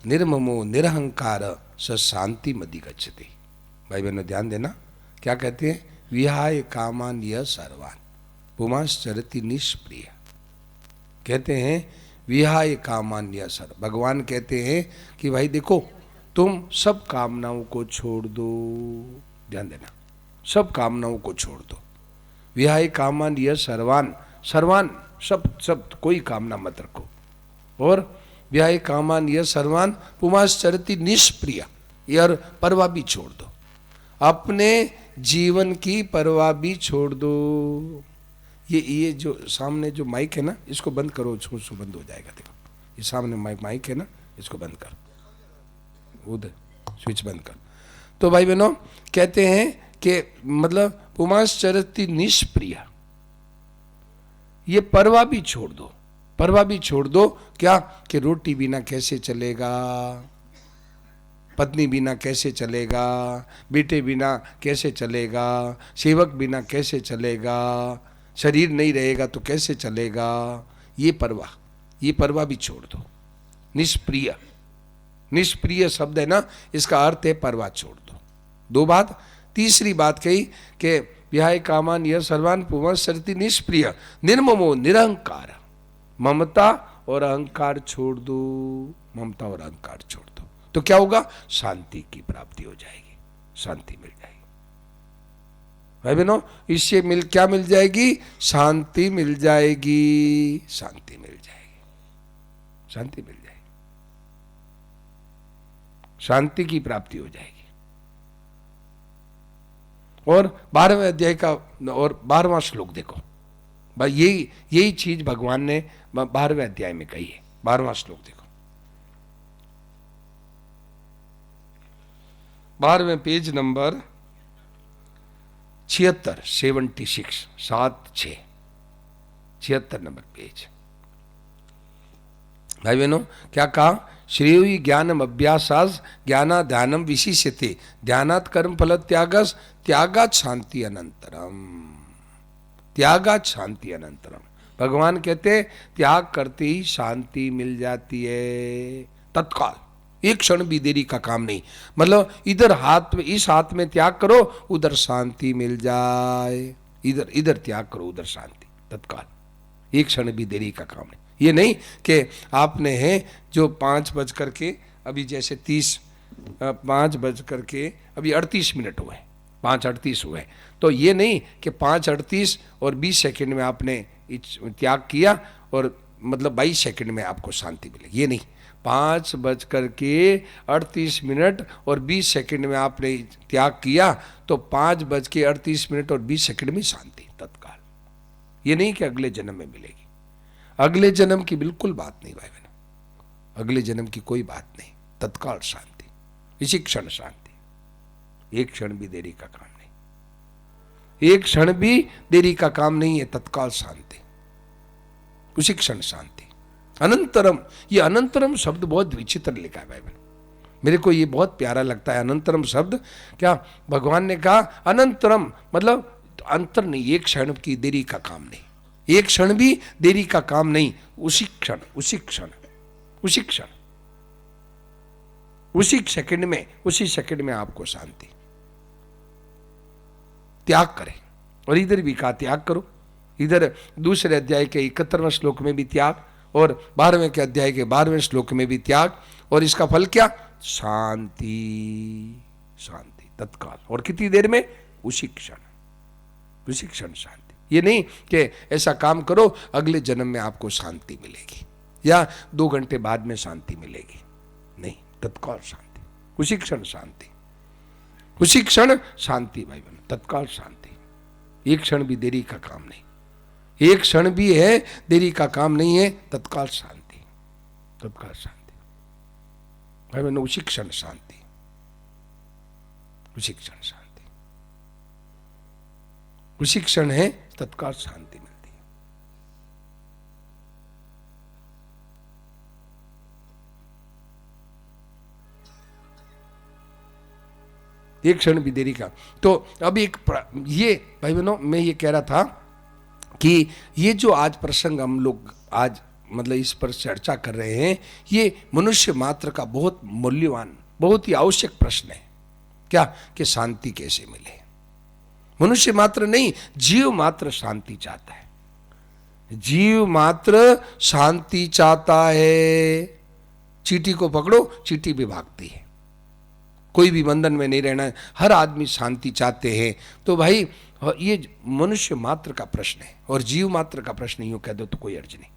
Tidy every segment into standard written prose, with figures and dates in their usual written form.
निर्ममो निरहंकार स शांति मधिगच्छति। भाई बहनों ध्यान देना, क्या कहते हैं? विहाय कामान यह सर्वान पुमाश्चरति निष्प्रिय। कहते हैं विहाय कामान यह सर्व, भगवान कहते हैं कि भाई देखो तुम सब कामनाओं को छोड़ दो। ध्यान देना, सब कामनाओं को छोड़ दो। विहाय कामान यह सर्वान, सर्वान सब सब, कोई कामना मत रखो। और विहाय कामान यह सर्वान पुमाश्चरति निष्प्रिय, यार परवाह भी छोड़ दो, अपने जीवन की परवाह भी छोड़ दो। ये जो सामने जो माइक है ना, इसको बंद करो, उसको बंद हो जाएगा। देखो ये सामने माइक है ना, इसको बंद कर, उधर स्विच बंद कर। तो भाई बहनों कहते हैं कि मतलब पुमाश्चरति निष्प्रिय, ये परवाह भी छोड़ दो, परवाह भी छोड़ दो। क्या कि रोटी बिना कैसे चलेगा, पत्नी बिना कैसे चलेगा, बेटे बिना कैसे चलेगा, सेवक बिना कैसे चलेगा, शरीर नहीं रहेगा तो कैसे चलेगा, ये परवाह भी छोड़ दो। निष्प्रिय, निष्प्रिय शब्द है ना, इसका अर्थ है परवाह छोड़ दो। दो बात। तीसरी बात कही कि विहाय कामान यह सर्वान पुमाश्चरति निष्प्रिय निर्ममो निरहंकार, ममता और अहंकार छोड़ दो, ममता और अहंकार छोड़ दो। तो क्या होगा? शांति की प्राप्ति हो जाएगी, शांति मिल जाएगी। भाई बहनों इससे क्या मिल जाएगी? शांति मिल जाएगी, शांति मिल जाएगी, शांति मिल जाएगी, शांति की प्राप्ति हो जाएगी। और 12वें अध्याय का और 12वां श्लोक देखो भाई, यही चीज भगवान ने 12वें अध्याय में कही है। 12वां श्लोक देखो, 12वें पेज नंबर 76, 76, 76 नंबर पेज। भाई बहनों क्या कहा? श्रेयोहि ज्ञानम अभ्यासास ज्ञाना ध्यानम विशिष्यते ध्यानात् कर्म फल त्यागस त्यागात् शांति अनंतरम, त्यागात् शांति अनंतरम। भगवान कहते त्याग करते ही शांति मिल जाती है, तत्काल, एक क्षण भी देरी का काम नहीं। मतलब इधर हाथ में, इस हाथ में त्याग करो, उधर शांति मिल जाए, इधर त्याग करो, उधर शांति, तत्काल, एक क्षण भी देरी का काम नहीं। ये नहीं कि आपने है जो 5 बज करके अभी जैसे 5 बज करके अभी 38 मिनट हुए, 5:38 हुए, तो ये नहीं कि 5:38 और 20 सेकंड में आपने त्याग किया और मतलब 22 सेकंड में आपको शांति मिलेगी, ये नहीं। 5 बज करके 38 मिनट और 20 सेकंड में आपने त्याग किया तो 5 बज के 38 मिनट और 20 सेकंड में शांति तत्काल। ये नहीं कि अगले जन्म में मिलेगी, अगले जन्म की बिल्कुल बात नहीं भाई बहन, अगले जन्म की कोई बात नहीं, तत्काल शांति, इसी क्षण शांति, एक क्षण भी देरी का काम नहीं, एक क्षण भी देरी का काम नहीं है, तत्काल शांति, उसी क्षण शांति। अनंतरम, ये अनंतरम शब्द बहुत विचित्र लिखा है भाई बहन, मेरे को ये बहुत प्यारा लगता है अनंतरम शब्द। क्या भगवान ने कहा? अनंतरम मतलब अंतर नहीं, एक क्षण की देरी का काम नहीं, एक क्षण भी देरी का काम नहीं, उसी क्षण, उसी क्षण, उसी क्षण, उसी सेकंड में, उसी सेकंड में आपको शांति। त्याग करें, और इधर भी कहा त्याग करो, इधर दूसरे अध्याय के 71वें श्लोक में भी त्याग और 12वें के अध्याय के 12वें श्लोक में भी त्याग, और इसका फल क्या? शांति, शांति तत्काल, और कितनी देर में? उसी क्षण, उसी क्षण शांति। ये नहीं कि ऐसा काम करो अगले जन्म में आपको शांति मिलेगी या 2 घंटे बाद में शांति मिलेगी, नहीं, तत्काल शांति, उसी क्षण शांति, उसी क्षण शांति भाई बहन, तत्काल शांति, एक क्षण भी देरी का काम नहीं, एक क्षण भी है देरी का काम नहीं है, तत्काल शांति, तत्काल शांति भाई बहन, उसी क्षण शांति, उसी क्षण शांति, उसी क्षण है तत्काल शांति मिलती है। एक क्षण भी देरी का। तो अब ये भाई बहनों मैं ये कह रहा था कि ये जो आज प्रसंग हम लोग आज मतलब इस पर चर्चा कर रहे हैं, ये मनुष्य मात्र का बहुत मूल्यवान, बहुत ही आवश्यक प्रश्न है। क्या कि शांति कैसे मिले? मनुष्य मात्र नहीं, जीव मात्र शांति चाहता है। जीव मात्र शांति चाहता है। चींटी को पकड़ो, चींटी भी भागती है। कोई भी बंधन में नहीं रहना है, हर आदमी शांति चाहते हैं। तो भाई ये मनुष्य मात्र का प्रश्न है, और जीव मात्र का प्रश्न यूं कह दो तो कोई अर्ज नहीं।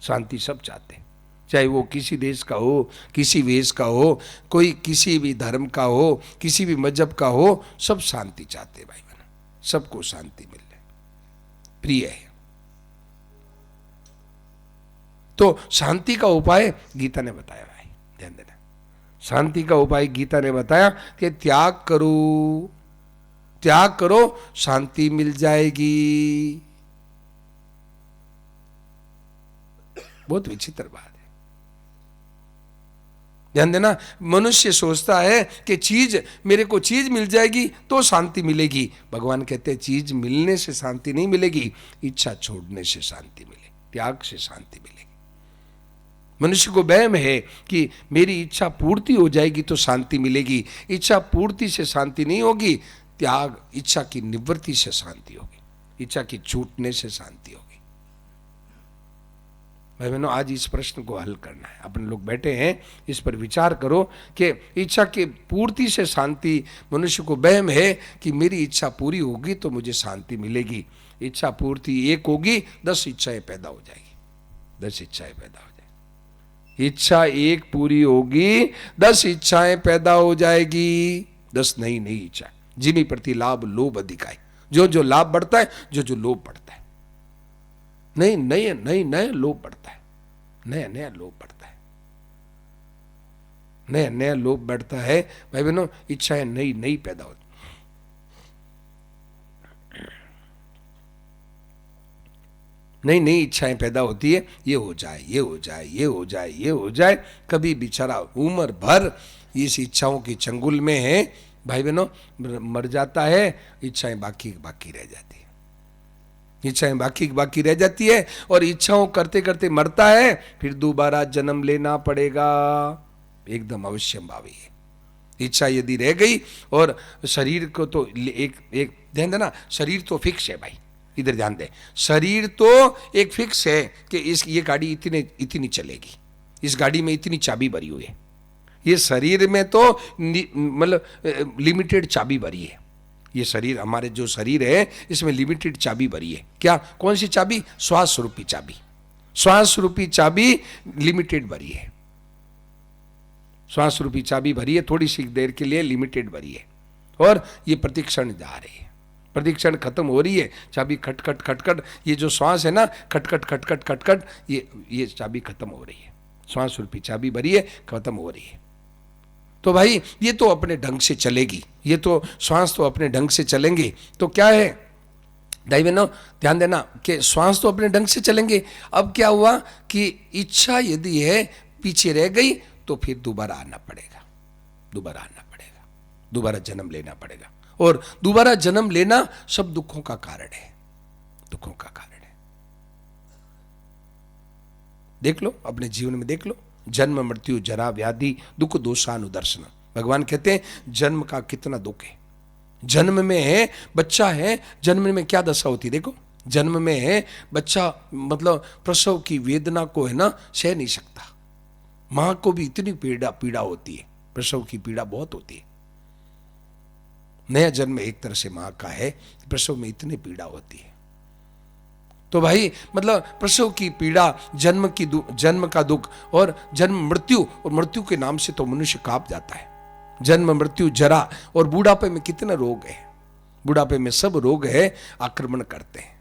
शांति सब चाहते हैं, चाहे वो किसी देश का हो, किसी वेश का हो, कोई किसी भी धर्म का हो, किसी भी मजहब का हो, सब शांति चाहते हैं भाई बहन, सबको शांति मिल रही, प्रिय है। तो शांति का उपाय गीता ने बताया भाई, ध्यान देना। शांति का उपाय गीता ने बताया कि त्याग करो, त्याग करो, शांति मिल जाएगी। बहुत विचित्र बात है, ध्यान देना। मनुष्य सोचता है कि चीज, मेरे को चीज मिल जाएगी तो शांति मिलेगी। भगवान कहते हैं चीज मिलने से शांति नहीं मिलेगी, इच्छा छोड़ने से शांति मिलेगी, त्याग से शांति मिलेगी। मनुष्य को वहम है कि मेरी इच्छा पूर्ति हो जाएगी तो शांति मिलेगी। इच्छा पूर्ति से शांति नहीं होगी, त्याग, इच्छा की निवृत्ति से शांति होगी, इच्छा की छूटने से शांति होगी। भाई बहनों, आज इस प्रश्न को हल करना है। अपन लोग बैठे हैं, इस पर विचार करो कि इच्छा की पूर्ति से शांति, मनुष्य को वहम है कि मेरी इच्छा पूरी होगी तो मुझे शांति मिलेगी। इच्छा पूर्ति एक होगी, 10 इच्छाएं पैदा हो जाएगी, 10 इच्छाएं पैदा हो जाएगी। इच्छा एक पूरी होगी, 10 इच्छाएं पैदा हो जाएगी, 10 नई नई इच्छा। जिमी प्रति लाभ लोभ अधिकाय, जो जो लाभ बढ़ता है, जो जो लोभ बढ़ता है, नए नए नए नए लोभ बढ़ता है, नया नया लोभ बढ़ता है, नया नया लोभ बढ़ता है। भाई बहनों, इच्छाएं नई नई पैदा होती, नई नई इच्छाएं पैदा होती है। ये हो जाए, ये हो जाए, ये हो जाए, ये हो जाए। कभी बेचारा उम्र भर इस इच्छाओं की चंगुल में है, भाई बहनों, मर जाता है। इच्छाएं बाकी बाकी रह जाती है, इच्छाएं बाकी बाकी रह जाती है, और इच्छाओं करते करते मरता है। फिर दोबारा जन्म लेना पड़ेगा, एकदम अवश्यम भावी है। इच्छा यदि रह गई, और शरीर को तो एक ध्यान देना, शरीर तो फिक्स है भाई, इधर ध्यान दे। शरीर तो एक फिक्स है कि ये गाड़ी इतनी चलेगी, इस गाड़ी में इतनी चाबी भरी हुई है। ये शरीर में तो मतलब लिमिटेड चाबी भरी है। ये शरीर, हमारे जो शरीर है, इसमें लिमिटेड चाबी भरी है। क्या, कौन सी चाबी? श्वास रूपी चाबी। श्वास रूपी चाबी लिमिटेड भरी है, श्वास रूपी चाबी भरी है, थोड़ी सी देर के लिए लिमिटेड भरी है, और ये प्रतिक्षण जा रही है। प्रतिक्षण खत्म हो रही है, चाबी खटखट खटखट, ये जो श्वास है ना, खटखट खटखट खटखट, ये चाबी खत्म हो रही है। श्वास रूपी चाबी भरी है, खत्म हो रही है। तो भाई ये तो अपने ढंग से चलेगी, ये तो श्वास तो अपने ढंग से चलेंगे। तो क्या है भाई बहनों, ध्यान देना कि श्वास तो अपने ढंग से चलेंगे। अब क्या हुआ कि इच्छा यदि है पीछे रह गई, तो फिर दोबारा आना पड़ेगा, दोबारा आना पड़ेगा, दोबारा जन्म लेना पड़ेगा। और दोबारा जन्म लेना सब दुखों का कारण है, दुखों का कारण है। देख लो, अपने जीवन में देख लो, जन्म मृत्यु जरा व्याधि दुख दोषानुदर्शन। भगवान कहते हैं जन्म का कितना दुख है। जन्म में है बच्चा है, जन्म में क्या दशा होती है देखो। जन्म में है बच्चा, मतलब प्रसव की वेदना को है ना सह नहीं सकता। मां को भी इतनी पीड़ा होती है, प्रसव की पीड़ा बहुत होती है। नया जन्म एक तरह से मां का है, प्रसव में इतनी पीड़ा होती है। तो भाई मतलब प्रसव की पीड़ा, जन्म का दुख, और जन्म मृत्यु, और मृत्यु के नाम से तो मनुष्य कांप जाता है। जन्म मृत्यु जरा, और बुढ़ापे में कितने रोग है, बुढ़ापे में सब रोग है, आक्रमण करते हैं।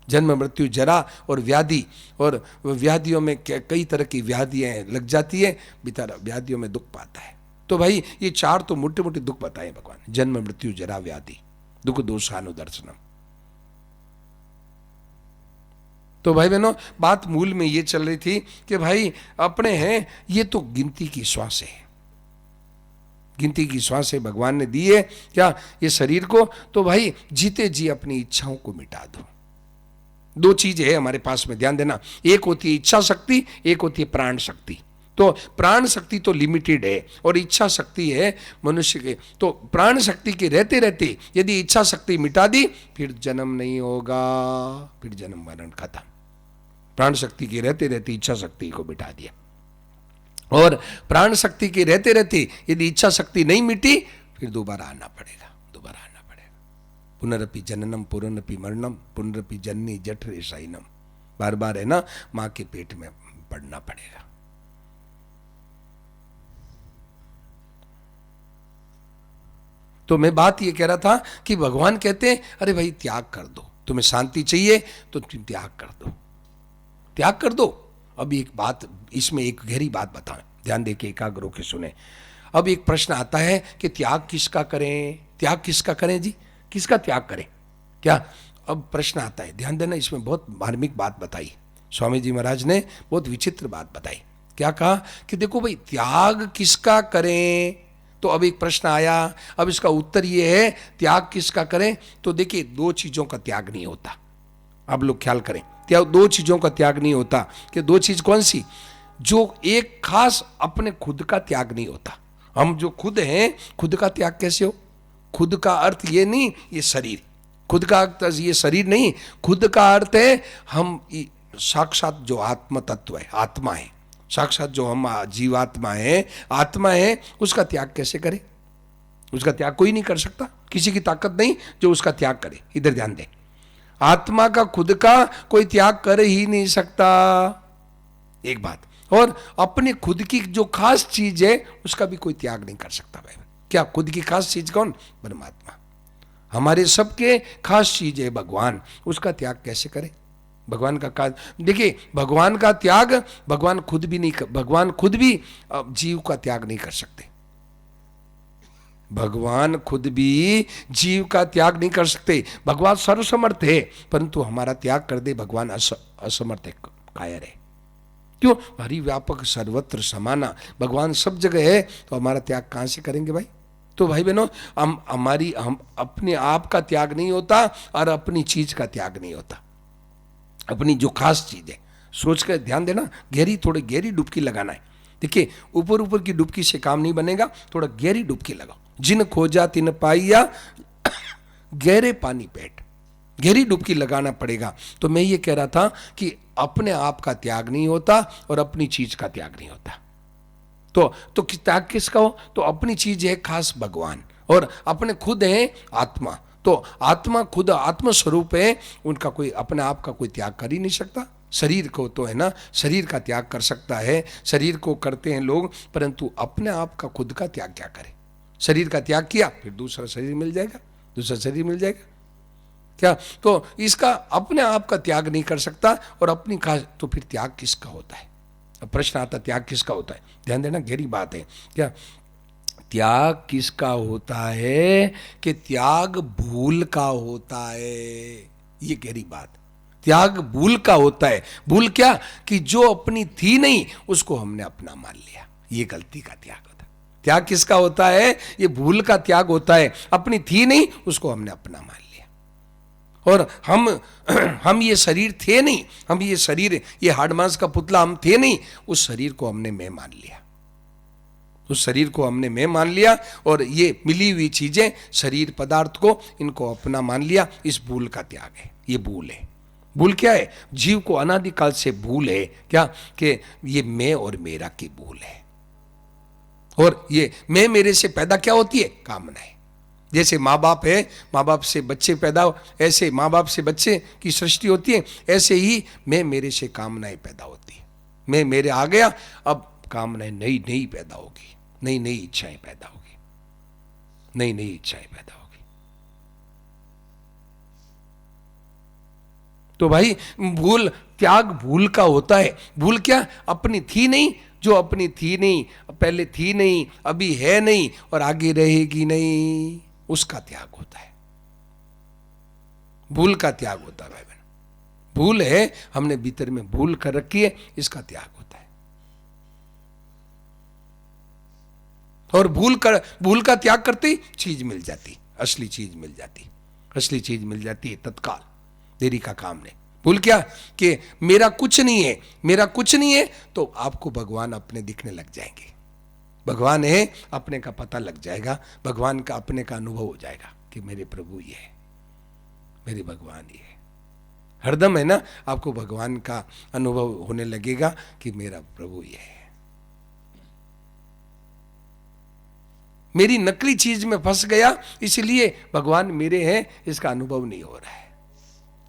जन्म मृत्यु जरा और व्याधि, और व्याधियों में कई तरह की व्याधियां लग जाती है, बेचारा व्याधियों में दुख पाता है। तो भाई ये 4 तो मोटे मोटे दुख बताए भगवान, जन्म मृत्यु जरा व्याधि दुख दोषानुदर्शनम। तो भाई बहनों, बात मूल में ये चल रही थी कि भाई अपने हैं, ये तो गिनती की श्वास है, गिनती की श्वास है भगवान ने दी है क्या ये शरीर को। तो भाई जीते जी अपनी इच्छाओं को मिटा दो, दो चीज है हमारे पास में, ध्यान देना। एक होती है इच्छा शक्ति, एक होती है प्राण शक्ति। तो प्राण शक्ति तो लिमिटेड है और इच्छा शक्ति है मनुष्य के। तो प्राण शक्ति के रहते रहते यदि इच्छा शक्ति मिटा दी, फिर जन्म नहीं होगा, फिर जन्म मरण खत्म। प्राण शक्ति के रहते रहते इच्छा शक्ति को मिटा दिया, और प्राण शक्ति के रहते रहते यदि इच्छा शक्ति नहीं मिटी, फिर दोबारा आना पड़ेगा, दोबारा आना पड़ेगा। पुनरपि जननम पुनरपि मरणम पुनरपि जननी जठरे शयनम, बार बार है ना मां के पेट में पड़ना पड़ेगा। तो मैं बात ये कह रहा था कि भगवान कहते हैं अरे भाई त्याग कर दो, तुम्हें शांति चाहिए तो तुम त्याग कर दो, त्याग कर दो। अब एक बात, इसमें एक गहरी बात बताएं, ध्यान दे के एकाग्र होकर सुने। अब एक प्रश्न आता है कि त्याग किसका करें, त्याग किसका करें जी, किसका त्याग करें क्या? अब प्रश्न आता है, ध्यान देना, इसमें बहुत मार्मिक बात बताई स्वामी जी महाराज ने, बहुत विचित्र बात बताई। क्या कहा कि देखो भाई त्याग किसका करें, तो अब एक प्रश्न आया। अब इसका उत्तर ये है त्याग किसका करें, तो देखिए दो चीजों का त्याग नहीं होता। अब लोग ख्याल करें, त्याग दो चीजों का त्याग नहीं होता। कि दो चीज कौन सी? जो एक खास अपने खुद का त्याग नहीं होता। हम जो खुद हैं, खुद का त्याग कैसे हो? खुद का अर्थ ये नहीं ये शरीर, खुद का अर्थ ये शरीर नहीं, खुद का अर्थ है हम साक्षात जो आत्म तत्व है, आत्मा है, साक्षात जो हम जीवात्मा है, आत्मा है, उसका त्याग कैसे करें? उसका त्याग कोई नहीं कर सकता, किसी की ताकत नहीं जो उसका त्याग करे। इधर ध्यान दें, आत्मा का खुद का कोई त्याग कर ही नहीं सकता, एक बात। और अपने खुद की जो खास चीज है उसका भी कोई त्याग नहीं कर सकता भाई। क्या खुद की खास चीज कौन? परमात्मा। हमारे सबके खास चीज है भगवान, उसका त्याग कैसे करें? भगवान का देखिए, भगवान का त्याग भगवान खुद भी नहीं, भगवान खुद भी जीव का त्याग नहीं कर सकते। भगवान खुद भी जीव का त्याग नहीं कर सकते। भगवान सर्वसमर्थ है, परंतु हमारा त्याग कर दे भगवान असमर्थ है, कायर है। क्यों? हरि व्यापक सर्वत्र समाना, भगवान सब जगह है, तो हमारा त्याग कहां से करेंगे भाई? तो भाई बहनों, हम अपने आप का त्याग नहीं होता और अपनी चीज का त्याग नहीं होता। अपनी जो खास चीज है सोच कर ध्यान देना, थोड़ी गहरी डुबकी लगाना है। देखिए, ऊपर ऊपर की डुबकी से काम नहीं बनेगा, थोड़ा गहरी डुबकी लगाओ। जिन खोजा तिन पाइया, गहरे पानी पेट, गहरी डुबकी लगाना पड़ेगा। तो मैं ये कह रहा था कि अपने आप का त्याग नहीं होता और अपनी चीज का त्याग नहीं होता। तो त्याग किसका हो? तो अपनी चीज है खास भगवान, और अपने खुद है आत्मा। तो आत्मा खुद आत्मस्वरूप है, उनका कोई अपने आप का कोई त्याग कर ही नहीं सकता। शरीर को तो है ना, शरीर का त्याग कर सकता है, शरीर को करते हैं लोग, परंतु अपने आप का खुद का त्याग क्या करे? शरीर का त्याग किया, फिर दूसरा शरीर मिल जाएगा, दूसरा शरीर मिल जाएगा क्या? तो इसका अपने आप का त्याग नहीं कर सकता, और अपनी का, तो फिर त्याग किसका होता है? अब प्रश्न आता, त्याग किसका होता है? ध्यान देना, गहरी बात है। क्या त्याग किसका होता है? कि त्याग भूल का होता है, ये गहरी बात। त्याग भूल का होता है। भूल क्या? कि जो अपनी थी नहीं उसको हमने अपना मान लिया, ये गलती का त्याग होता है। त्याग किसका होता है? ये भूल का त्याग होता है। अपनी थी नहीं उसको हमने अपना मान लिया। और हम ये शरीर थे नहीं, हम ये शरीर, ये हाड़ मांस का पुतला हम थे नहीं, उस शरीर को हमने मैं मान लिया, उस शरीर को हमने मैं मान लिया, और ये मिली हुई चीजें, शरीर पदार्थ को, इनको अपना मान लिया। इस भूल का त्याग है, ये भूल है। भूल क्या है? जीव को अनादिकाल से भूल है क्या? कि ये मैं और मेरा की भूल है। और ये मैं मेरे से पैदा क्या होती है? कामनाएं। जैसे माँ बाप है, माँ बाप से बच्चे पैदा हो, ऐसे माँ बाप से बच्चे की सृष्टि होती है, ऐसे ही मैं मेरे से कामनाएं पैदा होती है। मैं मेरे आ गया, अब कामनाएं नई नई पैदा होगी, नई नई इच्छाएं पैदा होगी, नई नई इच्छाएं पैदा होगी। तो भाई भूल, त्याग भूल का होता है। भूल क्या? अपनी थी नहीं, जो अपनी थी नहीं, पहले थी नहीं, अभी है नहीं और आगे रहेगी नहीं, उसका त्याग होता है। भूल का त्याग होता है भाई बहन। भूल है, हमने भीतर में भूल कर रखी है, इसका त्याग होता है। और भूल का त्याग करते ही चीज मिल जाती, असली चीज मिल जाती, असली चीज मिल जाती है तत्काल, देरी का काम नहीं। भूल क्या कि मेरा कुछ नहीं है, मेरा कुछ नहीं है, तो आपको भगवान अपने दिखने लग जाएंगे। भगवान है अपने का पता लग जाएगा, भगवान का अपने का अनुभव हो जाएगा कि मेरे प्रभु ये है, मेरे भगवान ये है। हरदम है ना, आपको भगवान का अनुभव होने लगेगा कि मेरा प्रभु ये है। मेरी नकली चीज में फंस गया, इसलिए भगवान मेरे हैं इसका अनुभव नहीं हो रहा है।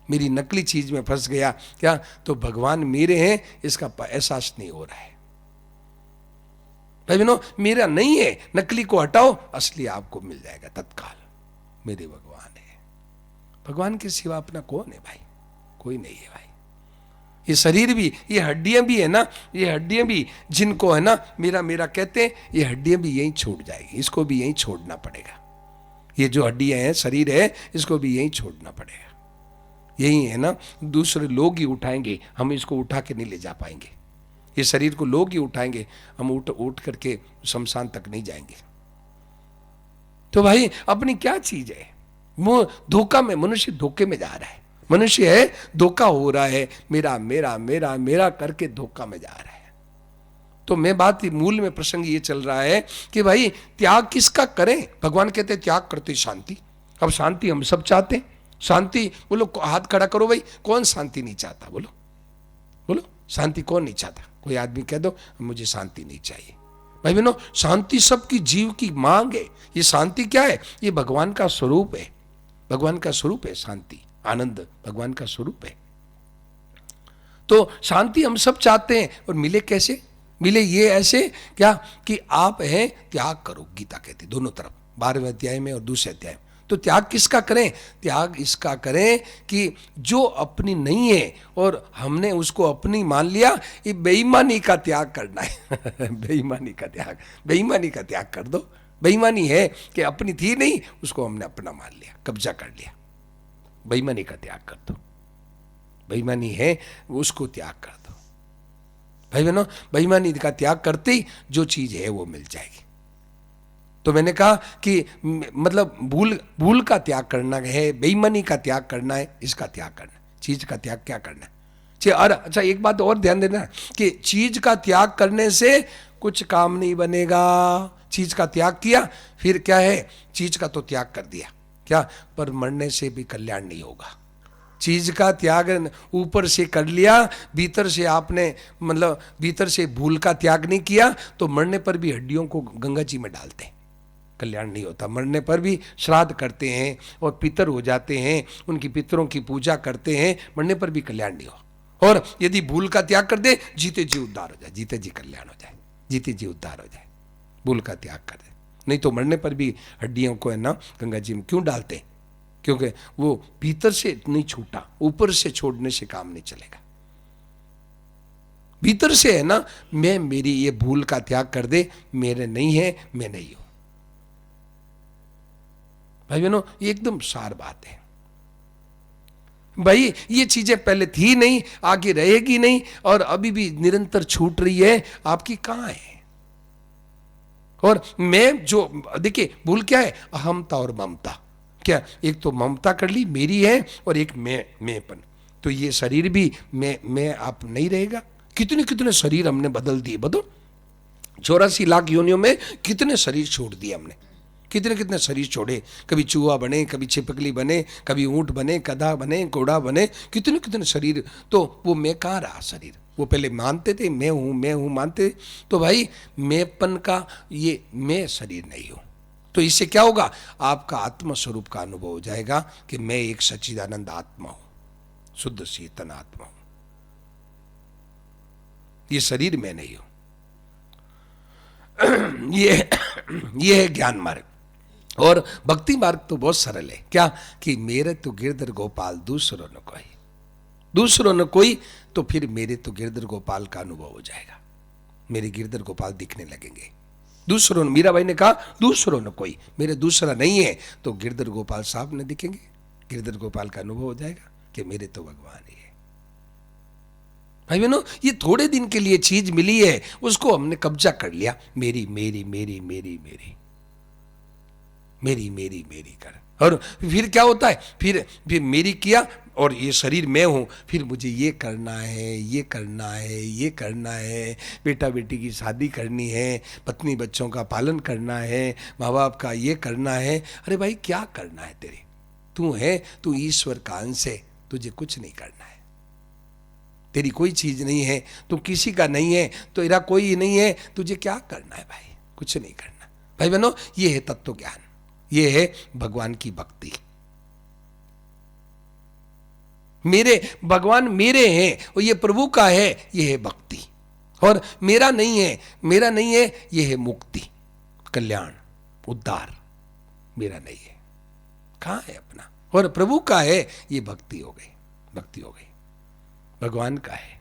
मेरी नकली चीज में फंस गया क्या, तो भगवान मेरे हैं इसका एहसास नहीं हो रहा है। भाई बहनों, मेरा नहीं है, नकली को हटाओ, असली आपको मिल जाएगा तत्काल। मेरे भगवान है। भगवान के सिवा अपना कौन है भाई? कोई नहीं है भाई। ये शरीर भी, ये हड्डियां भी है ना, ये हड्डियां भी जिनको है ना मेरा मेरा कहते हैं, ये हड्डियां भी यहीं छूट जाएगी, इसको भी यहीं छोड़ना पड़ेगा। ये जो हड्डियां हैं, शरीर है, इसको भी यहीं छोड़ना पड़ेगा। यही है ना, दूसरे लोग ही उठाएंगे, हम इसको उठा के नहीं ले जा पाएंगे। ये शरीर को लोग ही उठाएंगे, हम उठ करके शमशान तक नहीं जाएंगे। तो भाई अपनी क्या चीज है? वो धोखा में, मनुष्य धोखे में जा रहा है। मनुष्य है धोखा हो रहा है, मेरा मेरा मेरा मेरा करके धोखा में जा रहा है। तो मैं बात मूल में प्रसंग ये चल रहा है कि भाई त्याग किसका करें? भगवान कहते हैं त्याग करते शांति। अब शांति हम सब चाहते हैं। शांति बोलो, हाथ खड़ा करो भाई, कौन शांति नहीं चाहता? बोलो बोलो, शांति कौन नहीं चाहता? कोई आदमी कह दो मुझे शांति नहीं चाहिए। भाई बहनों, शांति सबकी जीव की मांग है। ये शांति क्या है? ये भगवान का स्वरूप है। भगवान का स्वरूप है शांति, आनंद भगवान का स्वरूप है। तो शांति हम सब चाहते हैं, और मिले कैसे? मिले ये ऐसे क्या कि आप हैं त्याग करो, गीता कहती दोनों तरफ, 12वें अध्याय में और दूसरे अध्याय में। तो त्याग किसका करें? त्याग इसका करें कि जो अपनी नहीं है और हमने उसको अपनी मान लिया, ये बेईमानी का त्याग करना है। बेईमानी का त्याग, बेईमानी का त्याग कर दो। बेईमानी है कि अपनी थी नहीं, उसको हमने अपना मान लिया, कब्जा कर लिया। बेईमानी का त्याग कर दो। बेईमानी है उसको त्याग कर दो। भाई बहनों, बेईमानी का त्याग करते ही जो चीज है वो मिल जाएगी। तो मैंने कहा कि मतलब भूल का त्याग करना है, बेईमानी का त्याग करना है, इसका त्याग करना है। चीज का त्याग क्या करना है? और अच्छा एक बात और ध्यान देना कि चीज का त्याग करने से कुछ काम नहीं बनेगा। चीज का त्याग किया, फिर क्या है? चीज का तो त्याग कर दिया क्या, पर मरने से भी कल्याण नहीं होगा। चीज का त्याग ऊपर से कर लिया, भीतर से आपने मतलब भीतर से भूल का त्याग नहीं किया, तो मरने पर भी हड्डियों को गंगा जी में डालते हैं, कल्याण नहीं होता। मरने पर भी श्राद्ध करते हैं और पितर हो जाते हैं, उनकी पितरों की पूजा करते हैं, मरने पर भी कल्याण नहीं हो। और यदि भूल का त्याग कर दे, जीते जी उद्धार हो जाए, जीते जी कल्याण हो जाए, जीते जी उद्धार हो जाए। भूल का त्याग कर दे, नहीं तो मरने पर भी हड्डियों को है ना गंगा जी में क्यों डालते? क्योंकि वो भीतर से नहीं छूटा, ऊपर से छोड़ने से काम नहीं चलेगा। भीतर से है ना, मैं मेरी ये भूल का त्याग कर दे, मेरे नहीं है, मैं नहीं हूं। भाई बहनों, ये एकदम सार बात है। भाई ये चीजें पहले थी नहीं, आगे रहेगी नहीं, और अभी भी निरंतर छूट रही है, आपकी कहां है? और मैं जो देखिए भूल क्या है? अहमता और ममता। क्या? एक तो ममता कर ली मेरी है, और एक मैंपन। तो ये शरीर भी मैं आप नहीं रहेगा। कितने कितने शरीर हमने बदल दिए, बदलो 84 लाख योनियों में कितने शरीर छोड़ दिए हमने, कितने कितने शरीर छोड़े। कभी चूहा बने, कभी छिपकली बने, कभी ऊंट बने, गधा बने, घोड़ा बने, कितने कितने शरीर। तो वो मैं कहाँ रहा शरीर? वो पहले मानते थे मैं हूं मानते। तो भाई मैंपन का ये मैं शरीर नहीं हूं। तो इससे क्या होगा? आपका आत्म स्वरूप का अनुभव हो जाएगा कि मैं एक सच्चिदानंद आत्मा हूं, शुद्ध चेतन आत्मा हूं, ये शरीर मैं नहीं हूं। ये है ज्ञान मार्ग। और भक्ति मार्ग तो बहुत सरल है, क्या कि मेरे तो गिरधर गोपाल दूसरों न कोई, दूसरों न कोई। तो फिर मेरे तो गिरधर गोपाल का अनुभव हो जाएगा, मेरे गिरधर गोपाल दिखने लगेंगे। दूसरों, मीराबाई ने कहा दूसरों न कोई, मेरे दूसरा नहीं है, तो गिरधर गोपाल साहब ने दिखेंगे, गिरधर गोपाल का अनुभव हो जाएगा कि मेरे तो भगवान ही है। भाई बहनों, ये थोड़े दिन के लिए चीज मिली है, उसको हमने कब्जा कर लिया, मेरी मेरी मेरी मेरी मेरी। मेरी मेरी मेरी कर। और फिर क्या होता है, फिर मेरी किया और ये शरीर मैं हूँ, फिर मुझे ये करना है, ये करना है, ये करना है, बेटा बेटी की शादी करनी है, पत्नी बच्चों का पालन करना है, माँ बाप का ये करना है। अरे भाई क्या करना है तेरे, तू है, तू ईश्वर का अंश है, तुझे कुछ नहीं करना है। तेरी कोई चीज नहीं है, तू किसी का नहीं है, तो तेरा कोई नहीं है, तुझे क्या करना है भाई, कुछ नहीं करना। भाई बहनों, ये है तत्व ज्ञान, ये है भगवान की भक्ति। मेरे भगवान मेरे हैं और ये प्रभु का है, ये है भक्ति। और मेरा नहीं है, मेरा नहीं है, ये है मुक्ति, कल्याण, उद्धार। मेरा नहीं है, कहां है अपना, और प्रभु का है, ये भक्ति हो गई, भक्ति हो गई, भगवान का है।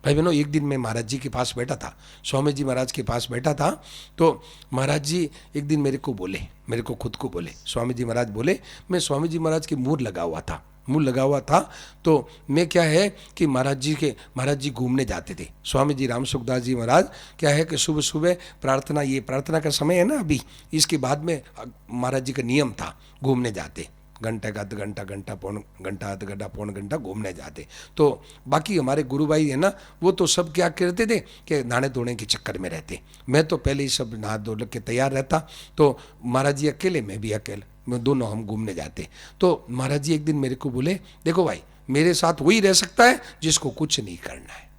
भाई बहनों, एक दिन मैं महाराज जी के पास बैठा था, स्वामी जी महाराज के पास बैठा था, तो महाराज जी एक दिन मेरे को बोले, मेरे को खुद को बोले, स्वामी जी महाराज बोले, मैं स्वामी जी महाराज की मूर लगा हुआ था, मूर लगा हुआ था, तो मैं क्या है कि महाराज जी घूमने जाते थे, स्वामी जी राम सुखदास जी महाराज क्या है कि सुबह सुबह प्रार्थना, ये प्रार्थना का समय है ना अभी, इसके बाद में महाराज जी का नियम था घूमने जाते, घंटा का आध घंटा, घंटा पौन घंटा, आध घंटा पौन घंटा घूमने जाते। तो बाकी हमारे गुरु भाई है ना, वो तो सब क्या करते थे कि नहाने धोने के चक्कर में रहते। मैं तो पहले ही सब नहा धो के तैयार रहता, तो महाराज जी अकेले, मैं भी अकेले, मैं दोनों हम घूमने जाते। तो महाराज जी एक दिन मेरे को बोले, देखो भाई, मेरे साथ वही रह सकता है जिसको कुछ नहीं करना है,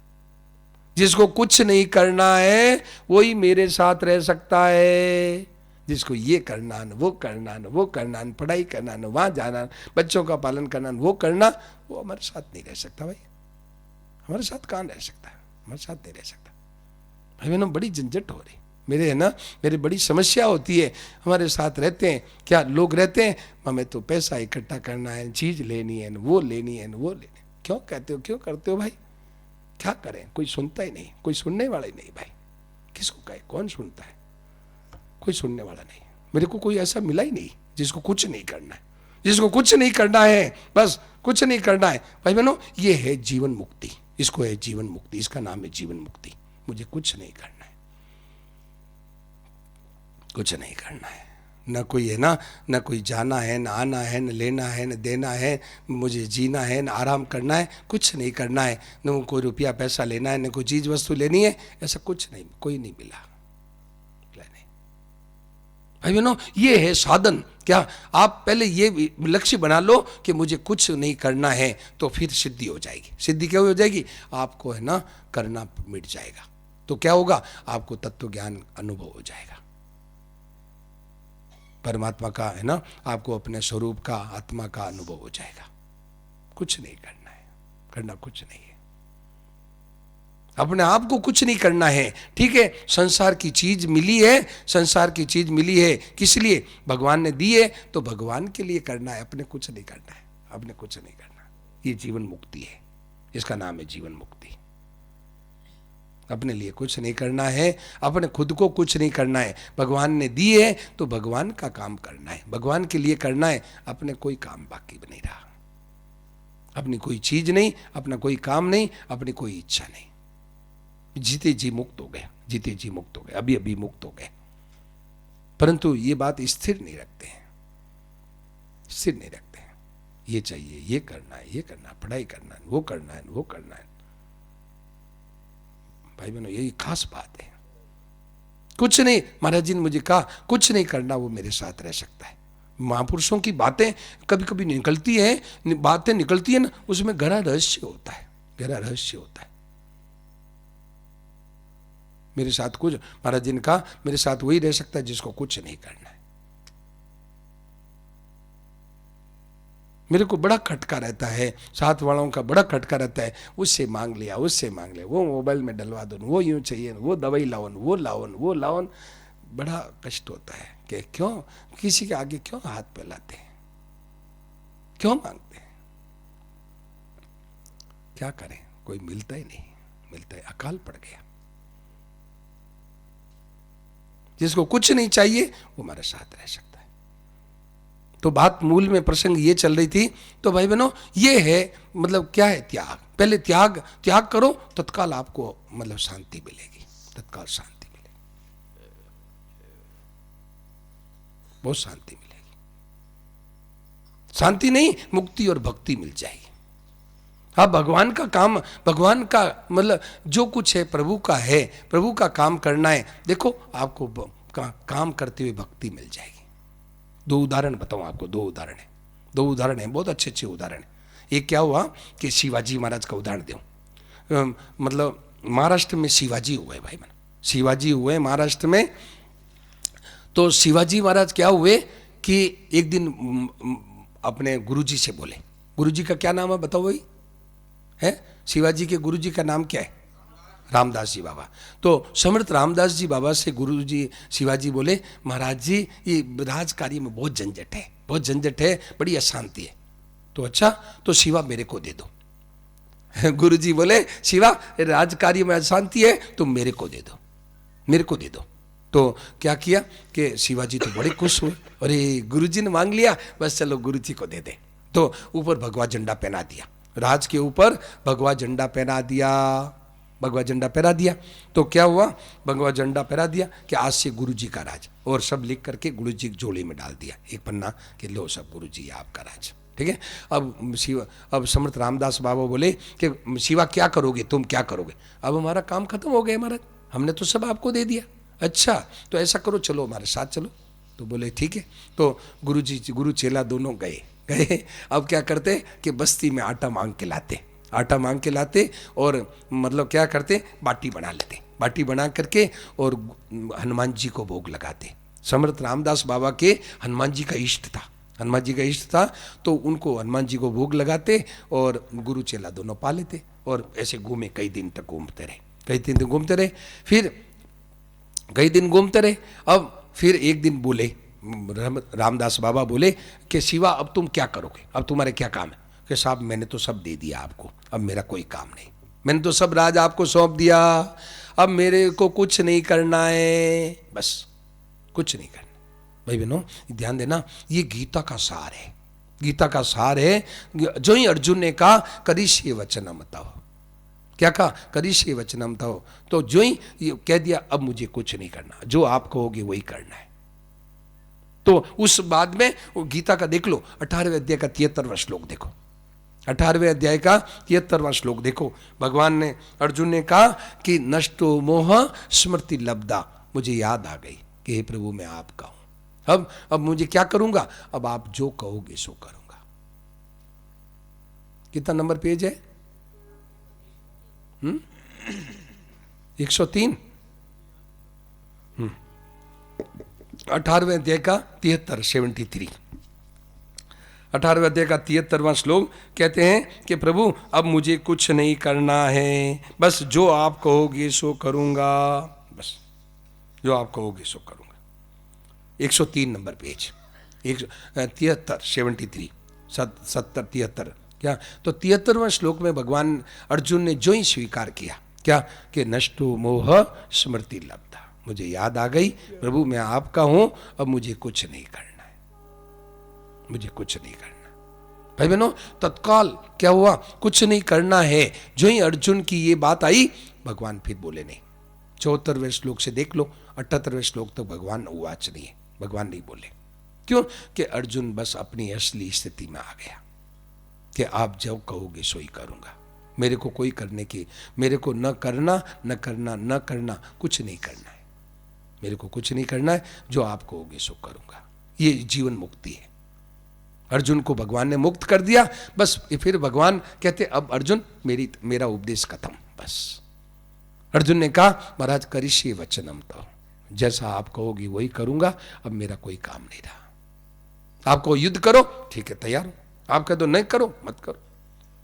जिसको कुछ नहीं करना है वही मेरे साथ रह सकता है। जिसको ये करना न वो करना न वो करना न पढ़ाई करना न वहां जाना, बच्चों का पालन करना न वो करना, वो हमारे साथ नहीं रह सकता भाई। हमारे साथ कहाँ रह सकता है, हमारे साथ नहीं रह सकता भाई बहनों। बड़ी झंझट हो रही मेरे, है ना, मेरी बड़ी समस्या होती है। हमारे साथ रहते हैं क्या लोग रहते हैं, हमें तो पैसा इकट्ठा करना है, चीज लेनी है, वो लेनी है, वो लेनी। क्यों कहते हो, क्यों करते हो भाई, क्या करें, कोई सुनता ही नहीं, कोई सुनने वाला ही नहीं भाई। किसको कहे, कौन सुनता है, कोई सुनने वाला नहीं। मेरे को कोई ऐसा मिला ही नहीं जिसको कुछ नहीं करना है, जिसको कुछ नहीं करना है, बस कुछ नहीं करना है। भाई बहनों, ये है जीवन मुक्ति, इसको है जीवन मुक्ति, इसका नाम है जीवन मुक्ति। मुझे कुछ नहीं करना है, कुछ नहीं करना है, न कोई है ना, न कोई जाना है, न आना है, न लेना है, न देना है, मुझे जीना है, न आराम करना है, कुछ नहीं करना है, न कोई रुपया पैसा लेना है, न कोई चीज वस्तु लेनी है, ऐसा कुछ नहीं, कोई नहीं मिला। भाई बहनों, ये है साधन। क्या आप पहले ये लक्ष्य बना लो कि मुझे कुछ नहीं करना है, तो फिर सिद्धि हो जाएगी। सिद्धि क्या हो जाएगी, आपको है ना करना मिट जाएगा। तो क्या होगा, आपको तत्व ज्ञान अनुभव हो जाएगा, परमात्मा का, है ना, आपको अपने स्वरूप का, आत्मा का अनुभव हो जाएगा। कुछ नहीं करना है, करना कुछ नहीं है, अपने आप को कुछ नहीं करना है। ठीक है, संसार की चीज मिली है, संसार की चीज मिली है किस लिए, भगवान ने दी है, तो भगवान के लिए करना है, अपने कुछ नहीं करना है, अपने कुछ नहीं करना। ये जीवन मुक्ति है, इसका नाम है जीवन मुक्ति। अपने लिए कुछ नहीं करना है, अपने खुद को कुछ नहीं करना है। भगवान ने दी है तो भगवान का काम करना है, भगवान के लिए करना है, अपने कोई काम बाकी नहीं रहा, अपनी कोई चीज नहीं, अपना कोई काम नहीं, अपनी कोई इच्छा नहीं। जीते जी मुक्त हो गए, जीते जी मुक्त हो गए, अभी अभी मुक्त हो गए। परंतु ये बात स्थिर नहीं रखते हैं, स्थिर नहीं रखते हैं। ये चाहिए, ये करना है, ये करना, पढ़ाई करना है, वो करना है, वो करना है। भाई बहनों, यही खास बात है। कुछ नहीं, महाराज जी ने मुझे कहा कुछ नहीं करना, वो मेरे साथ रह सकता है। महापुरुषों की बातें कभी कभी निकलती है, बातें निकलती है ना, उसमें गहरा रहस्य होता है, गहरा रहस्य होता है। मेरे साथ कुछ, महाराज जी ने कहा मेरे साथ वही रह सकता है जिसको कुछ नहीं करना है। मेरे को बड़ा खटका रहता है, साथ वालों का बड़ा खटका रहता है, उससे मांग लिया, उससे मांग लिया, वो मोबाइल में डलवा दो, वो यूं चाहिए, वो दवाई लाओ, वो लाओ, वो लाओ। बड़ा कष्ट होता है कि क्यों किसी के आगे क्यों हाथ फैलाते हैं, क्यों मांगते हैं। क्या करें, कोई मिलता ही नहीं, मिलता है, अकाल पड़ गया। जिसको कुछ नहीं चाहिए वो हमारे साथ रह सकता है। तो बात मूल में प्रसंग ये चल रही थी। तो भाई बहनों, ये है मतलब क्या है त्याग। पहले त्याग करो, तत्काल आपको मतलब शांति मिलेगी, तत्काल शांति मिलेगी। बहुत शांति मिलेगी। शांति नहीं, मुक्ति और भक्ति मिल जाएगी। हाँ, भगवान का काम, भगवान का मतलब जो कुछ है प्रभु का है, प्रभु का काम करना है। देखो आपको काम करते हुए भक्ति मिल जाएगी। दो उदाहरण बताऊं आपको, दो उदाहरण है, बहुत अच्छे अच्छे उदाहरण है। एक क्या हुआ कि शिवाजी महाराज का उदाहरण दूं, मतलब महाराष्ट्र में शिवाजी हुए भाई, मन शिवाजी हुए महाराष्ट्र में। तो शिवाजी महाराज क्या हुए कि एक दिन अपने गुरुजी से बोले, गुरुजी का क्या नाम है बताओ भाई, है शिवाजी के गुरुजी का नाम क्या है? रामदास जी बाबा। तो समर्थ रामदास जी बाबा से गुरुजी शिवाजी बोले, महाराज जी ये राज कार्य में बहुत झंझट है, बहुत झंझट है, बड़ी अशांति है। तो अच्छा, तो शिवा मेरे को दे दो। गुरुजी बोले, शिवा राज कार्य में अशांति है तो मेरे को दे दो, मेरे को दे दो। तो क्या किया कि शिवाजी तो बड़े खुश हुए, अरे गुरुजी ने मांग लिया, बस चलो गुरुजी को दे दे। तो ऊपर भगवा झंडा पहना दिया, राज के ऊपर भगवा झंडा पहना दिया, भगवा झंडा पहना दिया। तो क्या हुआ, भगवा झंडा पहना दिया कि आज से गुरुजी का राज, और सब लिख करके गुरुजी की झोली में डाल दिया, एक पन्ना कि लो सब गुरुजी आपका राज, ठीक है। अब समर्थ रामदास बाबा बोले कि शिवा क्या करोगे, तुम क्या करोगे? अब हमारा काम खत्म हो गया महाराज, हमने तो सब आपको दे दिया। अच्छा तो ऐसा करो, चलो हमारे साथ चलो। तो बोले ठीक है। तो गुरु चेला दोनों गए। अब क्या करते कि बस्ती में आटा मांग के लाते और मतलब क्या करते, बाटी बना लेते, बाटी बना करके और हनुमान जी को भोग लगाते। समर्थ रामदास बाबा के हनुमान जी का इष्ट था, तो उनको हनुमान जी को भोग लगाते और गुरु चेला दोनों पा लेते, और ऐसे घूमे, कई दिन तक घूमते रहे। फिर कई दिन घूमते रहे। अब फिर एक दिन बोले, रामदास बाबा बोले कि शिवा अब तुम क्या करोगे, अब तुम्हारे क्या काम है? कि साहब मैंने तो सब दे दिया आपको, अब मेरा कोई काम नहीं, मैंने तो सब राज आपको सौंप दिया, अब मेरे को कुछ नहीं करना है, बस कुछ नहीं करना। भाई बहनों ध्यान देना, ये गीता का सार है। जो ही अर्जुन ने कहा करिष्ये वचनम तव, क्या कहा? करिष्ये वचनम तव। तो जो ही कह दिया अब मुझे कुछ नहीं करना, जो आप कहोगे वही करना है। तो उस बाद में वो गीता का देख लो, 18वें अध्याय का 73वां श्लोक देखो, 18वें अध्याय का 73वां श्लोक देखो। भगवान ने, अर्जुन ने कहा कि नष्टो मोह स्मृति लब्धा, मुझे याद आ गई कि हे प्रभु मैं आपका हूं, अब मुझे क्या करूंगा, अब आप जो कहोगे सो करूंगा। कितना नंबर पेज है? 103। 18वें अध्याय का 73 18वें अध्याय का 73वां श्लोक कहते हैं कि प्रभु अब मुझे कुछ नहीं करना है, बस जो आप कहोगे सो करूंगा, बस जो आप कहोगे सो करूंगा। 103 नंबर पेज, 73 73 क्या? तो 73वां श्लोक में भगवान अर्जुन ने जो ही स्वीकार किया, क्या कि नष्टो मोह स्मृति लब्धा, मुझे याद आ गई प्रभु मैं आपका हूं, अब मुझे कुछ नहीं करना है, मुझे कुछ नहीं करना। भाई बहनों तत्काल क्या हुआ, कुछ नहीं करना है। जो ही अर्जुन की ये बात आई, भगवान फिर बोले नहीं। 74वें श्लोक से देख लो, 78वें श्लोक तक भगवान उवाच नहीं है, भगवान नहीं बोले। क्यों? कि अर्जुन बस अपनी असली स्थिति में आ गया कि आप जो कहोगे सो ही करूंगा, मेरे को कोई करने की, मेरे को न करना कुछ नहीं करना है, मेरे को कुछ नहीं करना है, जो आप कहोगे सो करूंगा। ये जीवन मुक्ति है। अर्जुन को भगवान ने मुक्त कर दिया, बस फिर भगवान कहते अब अर्जुन मेरा उपदेश खत्म, बस। अर्जुन ने कहा महाराज करिष्ये वचनम तव, जैसा आप कहोगे वही करूंगा, अब मेरा कोई काम नहीं रहा। आपको युद्ध करो, ठीक है तैयार हो, आप कह दो नहीं करो, मत करो।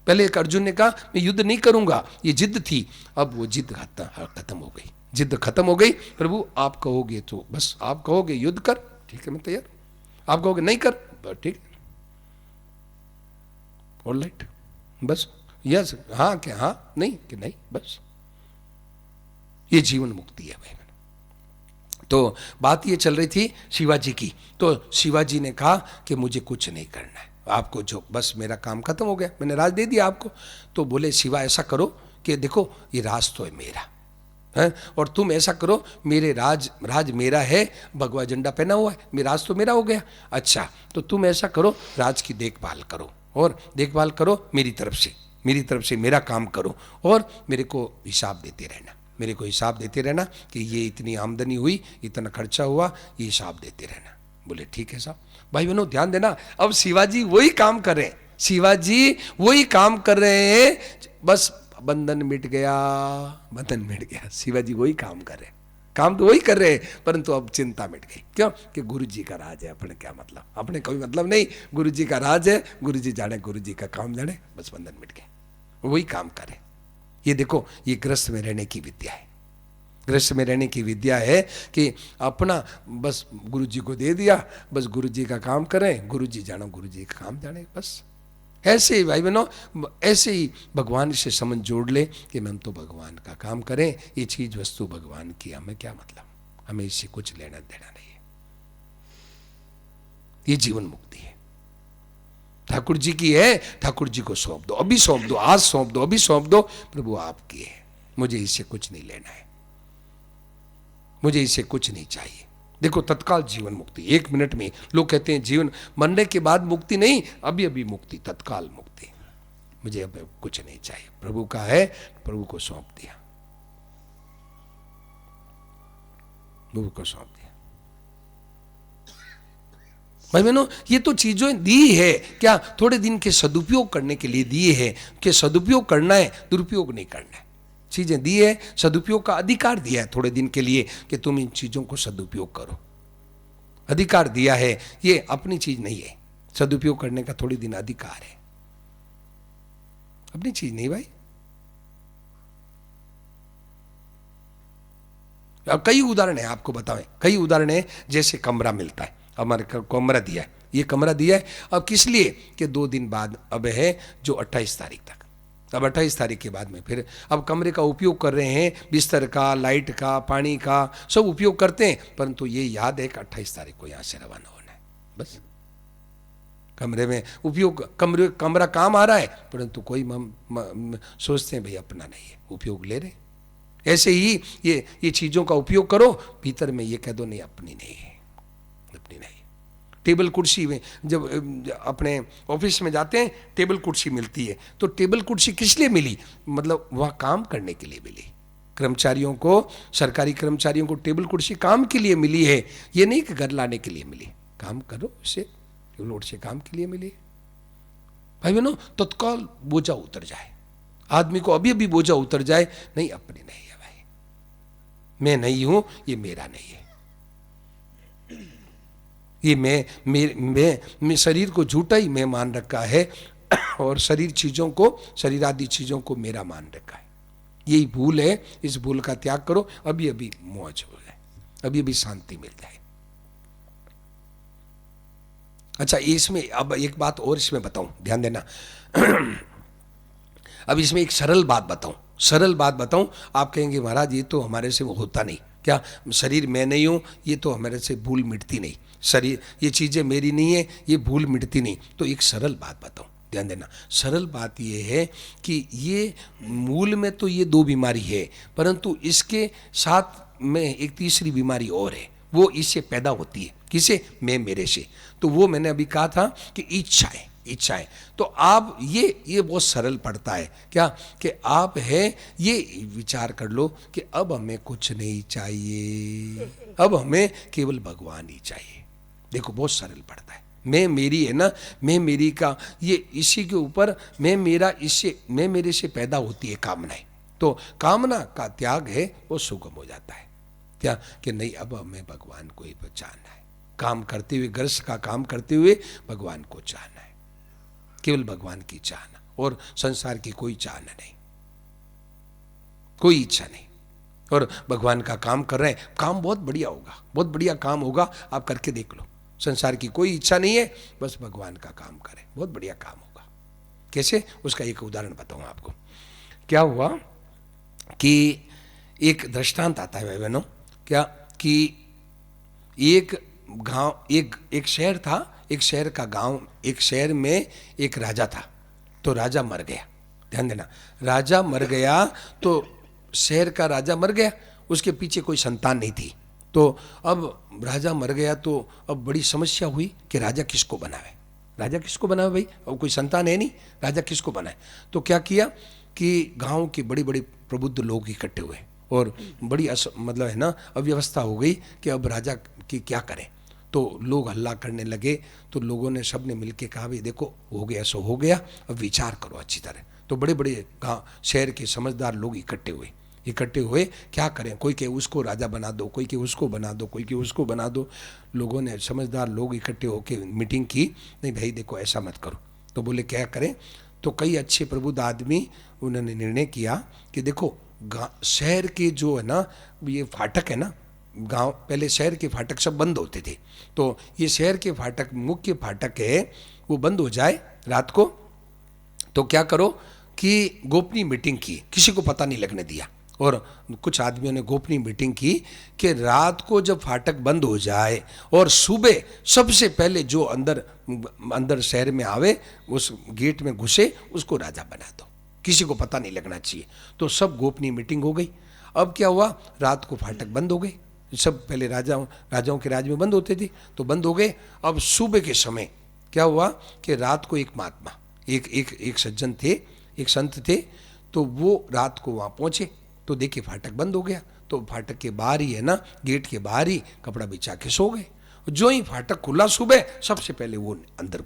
पहले एक अर्जुन ने कहा मैं युद्ध नहीं करूंगा, ये जिद थी, अब वो जिद खत्म हो गई, जिद खत्म हो गई। प्रभु आप कहोगे तो बस, आप कहोगे युद्ध कर, ठीक है मैं तैयार, आप कहोगे नहीं कर, ठीक है ऑलराइट, बस यस, हाँ क्या हाँ, नहीं कि नहीं, बस। ये जीवन मुक्ति है भाई। तो बात ये चल रही थी शिवाजी की, तो शिवाजी ने कहा कि मुझे कुछ नहीं करना है, आपको जो, बस मेरा काम खत्म हो गया, मैंने राज दे दिया आपको। तो बोले शिवा ऐसा करो कि देखो ये राज तो है मेरा, है। और तुम ऐसा करो, मेरे राज मेरा है, भगवा झंडा पहना हुआ है, मेरा राज तो मेरा हो गया। अच्छा, तो तुम ऐसा करो, राज की देखभाल करो, और देखभाल करो मेरी तरफ से मेरा काम करो, और मेरे को हिसाब देते रहना, मेरे को हिसाब देते रहना कि ये इतनी आमदनी हुई, इतना खर्चा हुआ, ये हिसाब देते रहना। बोले ठीक है साहब। भाई बहनों ध्यान देना, अब शिवाजी वही काम कर रहे हैं, शिवाजी वही काम कर रहे हैं, बस बंधन मिट गया, शिवाजी वही काम कर रहे हैं, काम तो वही कर रहे हैं, परंतु अब चिंता मिट गई। क्यों? कि गुरु जी का राज है, अपने क्या मतलब, अपने कोई मतलब नहीं, गुरु जी का राज है, गुरु जी जाने, गुरु जी का काम जाने, बस बंधन मिट गए, वही काम करें। ये देखो, ये गृहस्थ में रहने की विद्या है, गृहस्थ में रहने की विद्या है कि अपना बस गुरु जी को दे दिया, बस गुरु जी का काम करें, गुरु जी जानो, गुरु जी का काम जाने, बस। ऐसे ही भाई बहनों, ऐसे ही भगवान से संबंध जोड़ ले कि हम तो भगवान का काम करें, ये चीज वस्तु भगवान की, हमें क्या मतलब, हमें इससे कुछ लेना देना नहीं है। ये जीवन मुक्ति है, ठाकुर जी की है, ठाकुर जी को सौंप दो, अभी सौंप दो, आज सौंप दो, अभी सौंप दो, प्रभु आपकी है, मुझे इससे कुछ नहीं लेना है, मुझे इससे कुछ नहीं चाहिए। देखो, तत्काल जीवन मुक्ति, 1 मिनट में। लोग कहते हैं जीवन मरने के बाद मुक्ति नहीं, अभी अभी मुक्ति, तत्काल मुक्ति, मुझे अब कुछ नहीं चाहिए, प्रभु का है, प्रभु को सौंप दिया, प्रभु को सौंप दिया। भाई बहनों, ये तो चीजें दी है, क्या थोड़े दिन के सदुपयोग करने के लिए दिए है, कि सदुपयोग करना है, दुरुपयोग नहीं करना है। चीजें दी है, सदुपयोग का अधिकार दिया है थोड़े दिन के लिए, कि तुम इन चीजों को सदुपयोग करो, अधिकार दिया है, ये अपनी चीज नहीं है, सदुपयोग करने का थोड़े दिन अधिकार है, अपनी चीज नहीं भाई। अब कई उदाहरण है, आपको बताएं, कई उदाहरण है, जैसे कमरा मिलता है, हमारे कमरा दिया है, ये कमरा दिया है, अब किस लिए, कि 2 दिन बाद अब है जो 28 तारीख तक, अब 28 तारीख के बाद में फिर अब कमरे का उपयोग कर रहे हैं, बिस्तर का, लाइट का, पानी का, सब उपयोग करते हैं, परंतु ये याद है कि 28 तारीख को यहां से रवाना होना है, बस। कमरे में उपयोग, कमरा काम आ रहा है, परंतु कोई सोचते हैं भाई अपना नहीं है, उपयोग ले रहे। ऐसे ही ये चीजों का उपयोग करो, भीतर में ये कह दो नहीं, अपनी नहीं है, अपनी नहीं। टेबल कुर्सी में जब अपने ऑफिस में जाते हैं, टेबल कुर्सी मिलती है, तो टेबल कुर्सी किस लिए मिली, मतलब वहाँ काम करने के लिए मिली, कर्मचारियों को, सरकारी कर्मचारियों को टेबल कुर्सी काम के लिए मिली है, ये नहीं कि घर लाने के लिए मिली, काम करो इससे, टेबल कुर्सी काम के लिए मिली। भाई बहनों, तत्काल बोझा उतर जाए, आदमी को अभी अभी बोझा उतर जाए, नहीं अपनी नहीं है भाई, मैं नहीं हूं, ये मेरा नहीं है, ये मैं शरीर को झूठा ही मैं मान रखा है, और शरीर आदि चीजों को मेरा मान रखा है, यही भूल है। इस भूल का त्याग करो, अभी अभी मौज हो जाए, अभी अभी शांति मिल जाए। अच्छा, इसमें अब एक बात और इसमें बताऊं, ध्यान देना। अब इसमें एक सरल बात बताऊं, आप कहेंगे महाराज ये तो हमारे से वो होता नहीं, क्या शरीर मैं नहीं हूं, ये तो हमारे से भूल मिटती नहीं, शरीर ये चीजें मेरी नहीं है, ये भूल मिटती नहीं। तो एक सरल बात बताऊं, ध्यान देना। सरल बात ये है कि ये मूल में तो ये 2 बीमारी है, परंतु इसके साथ में एक तीसरी बीमारी और है, वो इससे पैदा होती है। किसे? मैं मेरे से। तो वो मैंने अभी कहा था कि इच्छाएं। तो आप ये बहुत सरल पड़ता है, क्या कि आप है ये विचार कर लो कि अब हमें कुछ नहीं चाहिए, अब हमें केवल भगवान ही चाहिए। देखो बहुत सरल पड़ता है। मैं मेरी है ना, मैं मेरी का ये इसी के ऊपर मैं मेरे से पैदा होती है कामनाएं। तो कामना का त्याग है वो सुगम हो जाता है। क्या कि नहीं, अब हमें भगवान को ही चाहना है, काम करते हुए, गृहस्थ का काम करते हुए भगवान को चाहना है, केवल भगवान की चाहना, और संसार की कोई चाहना नहीं, कोई इच्छा नहीं। और भगवान का काम कर रहे हैं, काम बहुत बढ़िया होगा, बहुत बढ़िया काम होगा, आप करके देख लो। संसार की कोई इच्छा नहीं है, बस भगवान का काम करें, बहुत बढ़िया काम होगा। कैसे? उसका एक उदाहरण बताऊं आपको। क्या हुआ कि एक दृष्टांत आता है भाई बहनों, क्या कि एक गांव, एक शहर था, एक शहर का गांव, एक शहर में एक राजा था। तो राजा मर गया, ध्यान देना, राजा मर गया। तो शहर का राजा मर गया, उसके पीछे कोई संतान नहीं थी। तो अब राजा मर गया तो अब बड़ी समस्या हुई कि राजा किसको बनावे, राजा किसको बनावे भाई, अब कोई संतान है नहीं, राजा किसको बनाए। तो क्या किया कि गांव के बड़े बड़े प्रबुद्ध लोग इकट्ठे हुए और बड़ी मतलब है ना अव्यवस्था हो गई कि अब राजा की क्या करें। तो लोग हल्ला करने लगे, तो लोगों ने सब ने मिलके कहा भाई देखो हो गया सो हो गया, अब विचार करो अच्छी तरह। तो बड़े बड़े गाँव शहर के समझदार लोग इकट्ठे हुए, क्या करें, कोई के उसको राजा बना दो, कोई के उसको बना दो, कोई के उसको बना दो। लोगों ने समझदार लोग इकट्ठे होकर मीटिंग की, नहीं भाई देखो ऐसा मत करो। तो बोले क्या करें। तो कई अच्छे प्रबुद्ध आदमी उन्होंने निर्णय किया कि देखो शहर के जो है ना ये फाटक है ना, गांव पहले शहर के फाटक सब बंद होते थे, तो ये शहर के फाटक मुख्य फाटक है वो बंद हो जाए रात को। तो क्या करो कि गोपनीय मीटिंग की, किसी को पता नहीं लगने दिया, और कुछ आदमियों ने गोपनीय मीटिंग की कि रात को जब फाटक बंद हो जाए और सुबह सबसे पहले जो अंदर शहर में आवे उस गेट में घुसे उसको राजा बना दो, किसी को पता नहीं लगना चाहिए। तो सब गोपनीय मीटिंग हो गई। अब क्या हुआ, रात को फाटक बंद हो गए, सब पहले राजाओं के राज में बंद होते थे तो बंद हो गए। अब सुबह के समय क्या हुआ कि रात को एक महात्मा एक सज्जन थे, एक संत थे, तो वो रात को वहाँ पहुँचे तो देखिए फाटक बंद हो गया। तो फाटक के बाहर ही है ना, गेट के बाहर ही कपड़ा बिछा के सो गए। जो ही फाटक खुला सुबह सबसे पहले वो अंदर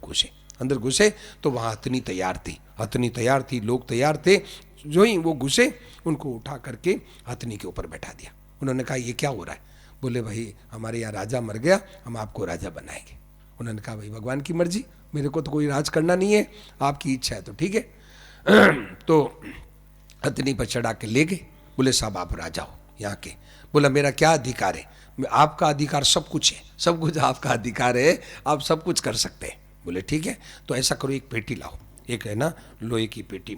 घुसे तो वहाँ हथनी तैयार थी, लोग तैयार थे। जो ही वो घुसे उनको उठा करके हथनी के ऊपर बैठा दिया। उन्होंने कहा ये क्या हो रहा है। बोले भाई हमारे यहाँ राजा मर गया, हम आपको राजा बनाएंगे। उन्होंने कहा भाई भगवान की मर्जी, मेरे को तो कोई राज करना नहीं है, आपकी इच्छा है तो ठीक है। तो हथनी पर चढ़ा के ले गए। बोले साहब आप राजा हो यहाँ के। बोला मेरा क्या अधिकार है, आपका अधिकार सब कुछ है, सब कुछ आपका अधिकार है, आप सब कुछ कर सकते हैं। बोले ठीक है, तो ऐसा करो एक पेटी लाओ, एक है ना लोहे की पेटी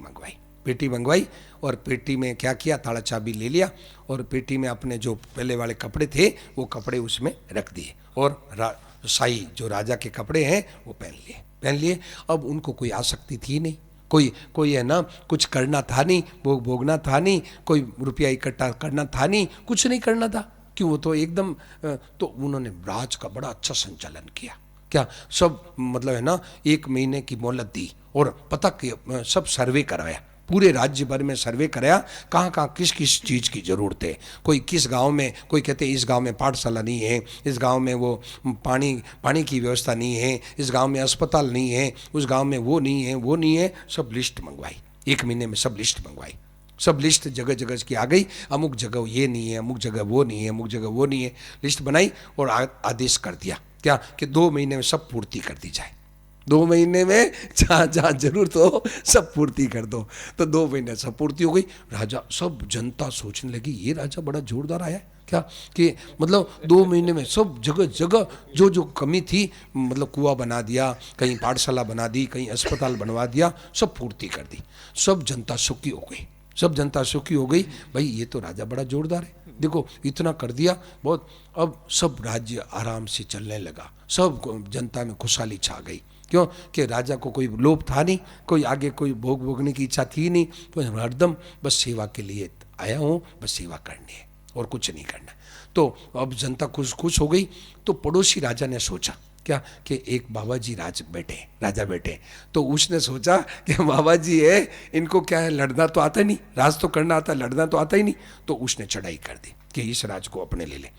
मंगवाई और पेटी में क्या किया, ताला चाबी ले लिया और पेटी में अपने जो पहले वाले कपड़े थे वो कपड़े उसमें रख दिए और शाही जो राजा के कपड़े हैं वो पहन लिए। अब उनको कोई आसक्ति थी नहीं, कोई है ना कुछ करना था नहीं, भोगना था नहीं, कोई रुपया इकट्ठा करना था नहीं, कुछ नहीं करना था। क्यों, वो तो एकदम तो उन्होंने राज का बड़ा अच्छा संचालन किया। क्या सब मतलब है ना 1 महीने की मोहलत दी और पता कि सब सर्वे करवाया, पूरे राज्य भर में सर्वे कराया, कहाँ किस चीज़ की ज़रूरत है। कोई किस गांव में, कोई कहते इस गांव में पाठशाला नहीं है, इस गांव में वो पानी की व्यवस्था नहीं है, इस गांव में अस्पताल नहीं है, उस गांव में वो नहीं है। सब लिस्ट मंगवाई, 1 महीने में सब लिस्ट मंगवाई। सब लिस्ट जगह जगह की आ गई, अमुक जगह ये नहीं है, अमुक जगह वो नहीं है, अमुक जगह वो नहीं है। लिस्ट बनाई और आदेश कर दिया क्या कि 2 महीने में सब पूर्ति कर दी जाए। 2 महीने में जहाँ जरूरत हो सब पूर्ति कर दो। तो 2 महीने सब पूर्ति हो गई। राजा सब जनता सोचने लगी ये राजा बड़ा जोरदार आया है क्या, कि मतलब 2 महीने में सब जगह जगह जो कमी थी, मतलब कुआं बना दिया, कहीं पाठशाला बना दी, कहीं अस्पताल बनवा दिया, सब पूर्ति कर दी। सब जनता सुखी हो गई। भाई ये तो राजा बड़ा जोरदार है, देखो इतना कर दिया बहुत। अब सब राज्य आराम से चलने लगा, सब जनता में खुशहाली छा गई। क्यों कि राजा को कोई लोभ था नहीं, कोई आगे कोई भोगने की इच्छा थी नहीं, तो हरदम बस सेवा के लिए आया हूँ, बस सेवा करनी है और कुछ नहीं करना। तो अब जनता खुश हो गई। तो पड़ोसी राजा ने सोचा क्या कि एक बाबा जी राजा बैठे, तो उसने सोचा कि बाबा जी है, इनको क्या है लड़ना तो आता ही नहीं, राज तो करना आता, लड़ना तो आता ही नहीं। तो उसने चढ़ाई कर दी कि इस राज को अपने ले ले।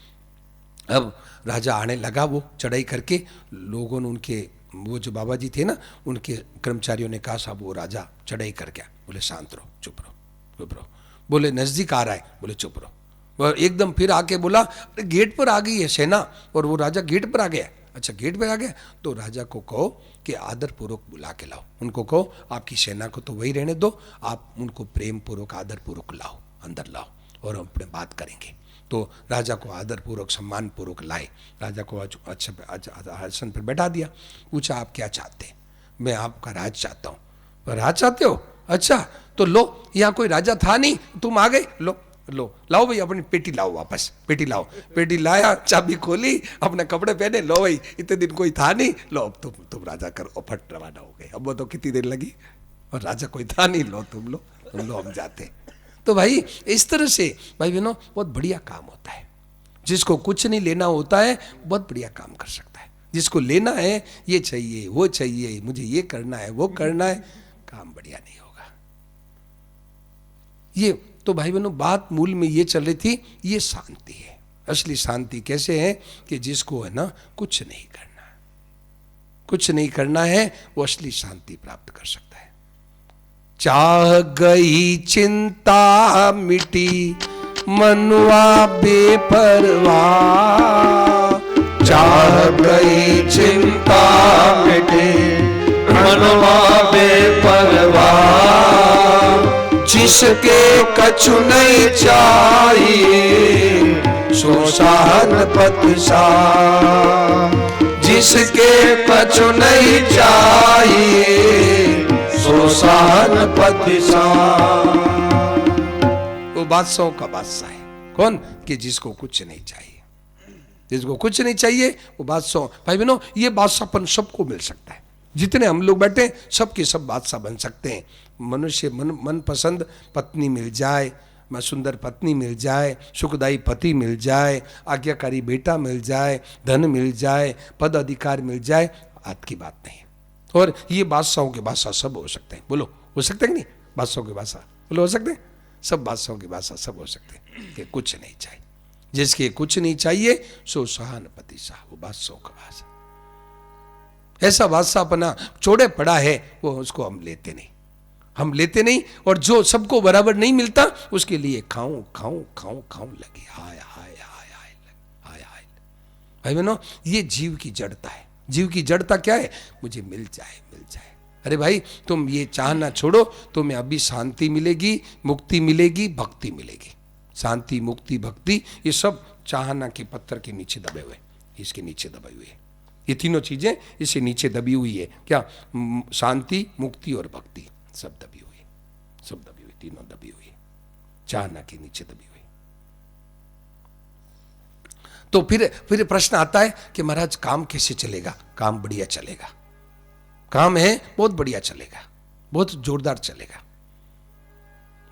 अब राजा आने लगा, वो चढ़ाई करके लोगों ने उनके वो जो बाबा जी थे ना उनके कर्मचारियों ने कहा साहब वो राजा चढ़ाई कर गया। बोले शांत रहो, चुप रहो। बोले नजदीक आ रहा है, बोले चुप रहो। और एकदम फिर आके बोला अरे गेट पर आ गई है सेना, और वो राजा गेट पर आ गया। अच्छा गेट पर आ गया, तो राजा को कहो कि आदर पूर्वक बुला के लाओ, उनको कहो आपकी सेना को तो वही रहने दो, आप उनको प्रेम पूर्वक आदर पूर्वक लाओ, अंदर लाओ और हम अपने बात करेंगे। तो राजा को आदर पूर्वक सम्मान पूर्वक लाए, राजा को अच्छा आसन पर बैठा दिया। पूछा आप क्या चाहते हैं। मैं आपका राज चाहता हूँ। राज चाहते हो, अच्छा तो लो, यहाँ कोई राजा था नहीं, तुम आ गए, लो लाओ भाई अपनी पेटी लाओ, वापस पेटी लाओ। पेटी लाया, चाबी खोली, अपने कपड़े पहने, लो भाई इतने दिन कोई था नहीं, लो अब तुम राजा करो। फट रवाना हो गए। अब वो तो कितनी देर लगी, और राजा कोई था नहीं, तुम लो हम जाते। तो भाई इस तरह से भाई बहनों बहुत बढ़िया काम होता है। जिसको कुछ नहीं लेना होता है बहुत बढ़िया काम कर सकता है। जिसको लेना है ये चाहिए वो चाहिए, मुझे ये करना है वो करना है, काम बढ़िया नहीं होगा। ये तो भाई बहनों बात मूल में ये चल रही थी, ये शांति है। असली शांति कैसे है कि जिसको है ना कुछ नहीं करना, कुछ नहीं करना है, वो असली शांति प्राप्त कर सकता है। चाह गई चिंता मिटी मनुआ बेपरवाह, चाह गई चिंता मिटी मनुआ बेपरवाह, जिसके कछु नहीं चाहिए सो सहनपति सा, जिसके कछु नहीं चाहिए सो सहनपति सा। वो बादशाहों का बादशाह है कौन? कि जिसको कुछ नहीं चाहिए, जिसको कुछ नहीं चाहिए वो बादशाह। भाई बहनों ये बादशाहपन सबको मिल सकता है। जितने हम लोग बैठे सबके सब बादशाह बन सकते हैं। मनुष्य मन पसंद पत्नी मिल जाए, सुंदर पत्नी मिल जाए, सुखदायी पति मिल जाए, आज्ञाकारी बेटा मिल जाए, धन मिल जाए, पद अधिकार मिल जाए, आज की बात नहीं। और ये बादशाहों के बादशाह सब हो सकते हैं। बोलो हो सकते हैं कि नहीं? बादशाहों के बादशाह बोलो हो सकते हैं, सब बादशाहों के बादशाह सब हो सकते हैं कि कुछ नहीं चाहिए। जिसके कुछ नहीं चाहिए सो सहानुभूति सा, वो बादशाहों का बादशाह। ऐसा बादशाह अपना छोड़े पड़ा है, वो उसको हम लेते नहीं, हम लेते नहीं। और जो सबको बराबर नहीं मिलता उसके लिए खाऊं खाऊं खाऊं खाऊं लगी, हाय हाय हाय हाय हाय हाय। भाई बहनों ये जीव की जड़ता है। जीव की जड़ता क्या है? मुझे मिल जाए मिल जाए। अरे भाई तुम ये चाहना छोड़ो, तुम्हें अभी शांति मिलेगी, मुक्ति मिलेगी, भक्ति मिलेगी। शांति मुक्ति भक्ति ये सब चाहना के पत्थर के नीचे दबे हुए, इसके नीचे दबे हुए, ये तीनों चीजें इससे नीचे दबी हुई है। क्या? शांति मुक्ति और भक्ति सब दबी हुई, सब दबी हुई, तीनों दबी हुई, चाहना के नीचे दबी हुई। तो फिर प्रश्न आता है कि महाराज काम कैसे चलेगा? काम बढ़िया चलेगा, काम है बहुत बढ़िया चलेगा, बहुत जोरदार चलेगा।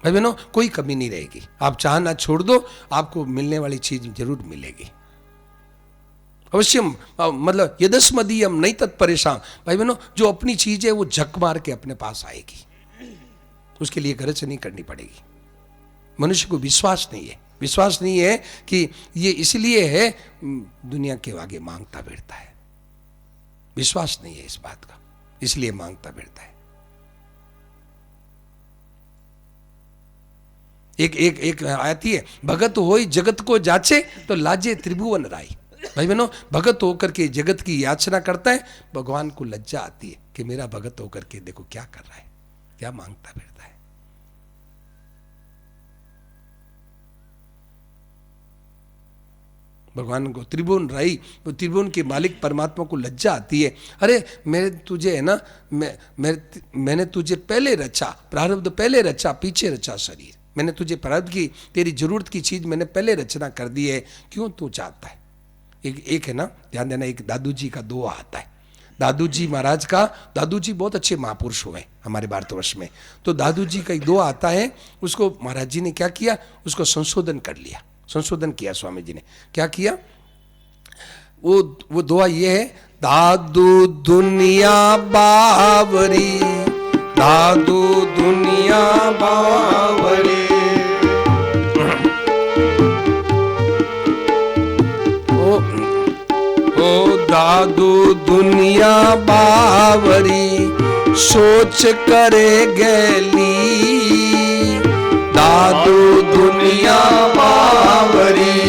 भाई बहनों कोई कमी नहीं रहेगी। आप चाहना छोड़ दो, आपको मिलने वाली चीज जरूर मिलेगी अवश्यम। मतलब यदस्मदीयम नहीं तत्परेशान। भाई बहनों जो अपनी चीज है वो झक मार के अपने पास आएगी, उसके लिए खर्च नहीं करनी पड़ेगी। मनुष्य को विश्वास नहीं है, विश्वास नहीं है कि ये इसलिए है दुनिया के आगे मांगता फिरता है, विश्वास नहीं है इस बात का, इसलिए मांगता फिरता है। एक आती है, भगत होई जगत को जाचे तो लाजे त्रिभुवन राई। भाई बहनों भगत होकर के जगत की याचना करता है, भगवान को लज्जा आती है कि मेरा भगत होकर के देखो क्या कर रहा है, क्या मांगता फिरता है। भगवान को त्रिभुवन राई, त्रिभुवन के मालिक परमात्मा को लज्जा आती है। अरे मेरे तुझे है ना, मैंने तुझे पहले रचा, प्रारब्ध पहले रचा, पीछे रचा शरीर। मैंने तुझे प्रारब्ध की तेरी जरूरत की चीज मैंने पहले रचना कर दी है, क्यों तू चाहता है? एक है ना, ध्यान देना, एक दादू जी का दोहा आता है। दादू जी महाराज का, दादू जी बहुत अच्छे महापुरुष हुए हमारे भारतवर्ष में। तो दादू जी का एक दोहा आता है, उसको महाराज जी ने क्या किया, उसको संशोधन कर लिया, संशोधन किया स्वामी जी ने। क्या किया? वो दुआ ये है, दादू दुनिया बावरी, दादू दुनिया बावरी, ओ दादू दुनिया बावरी, सोच करे गैली, दादू दुनिया बावरी,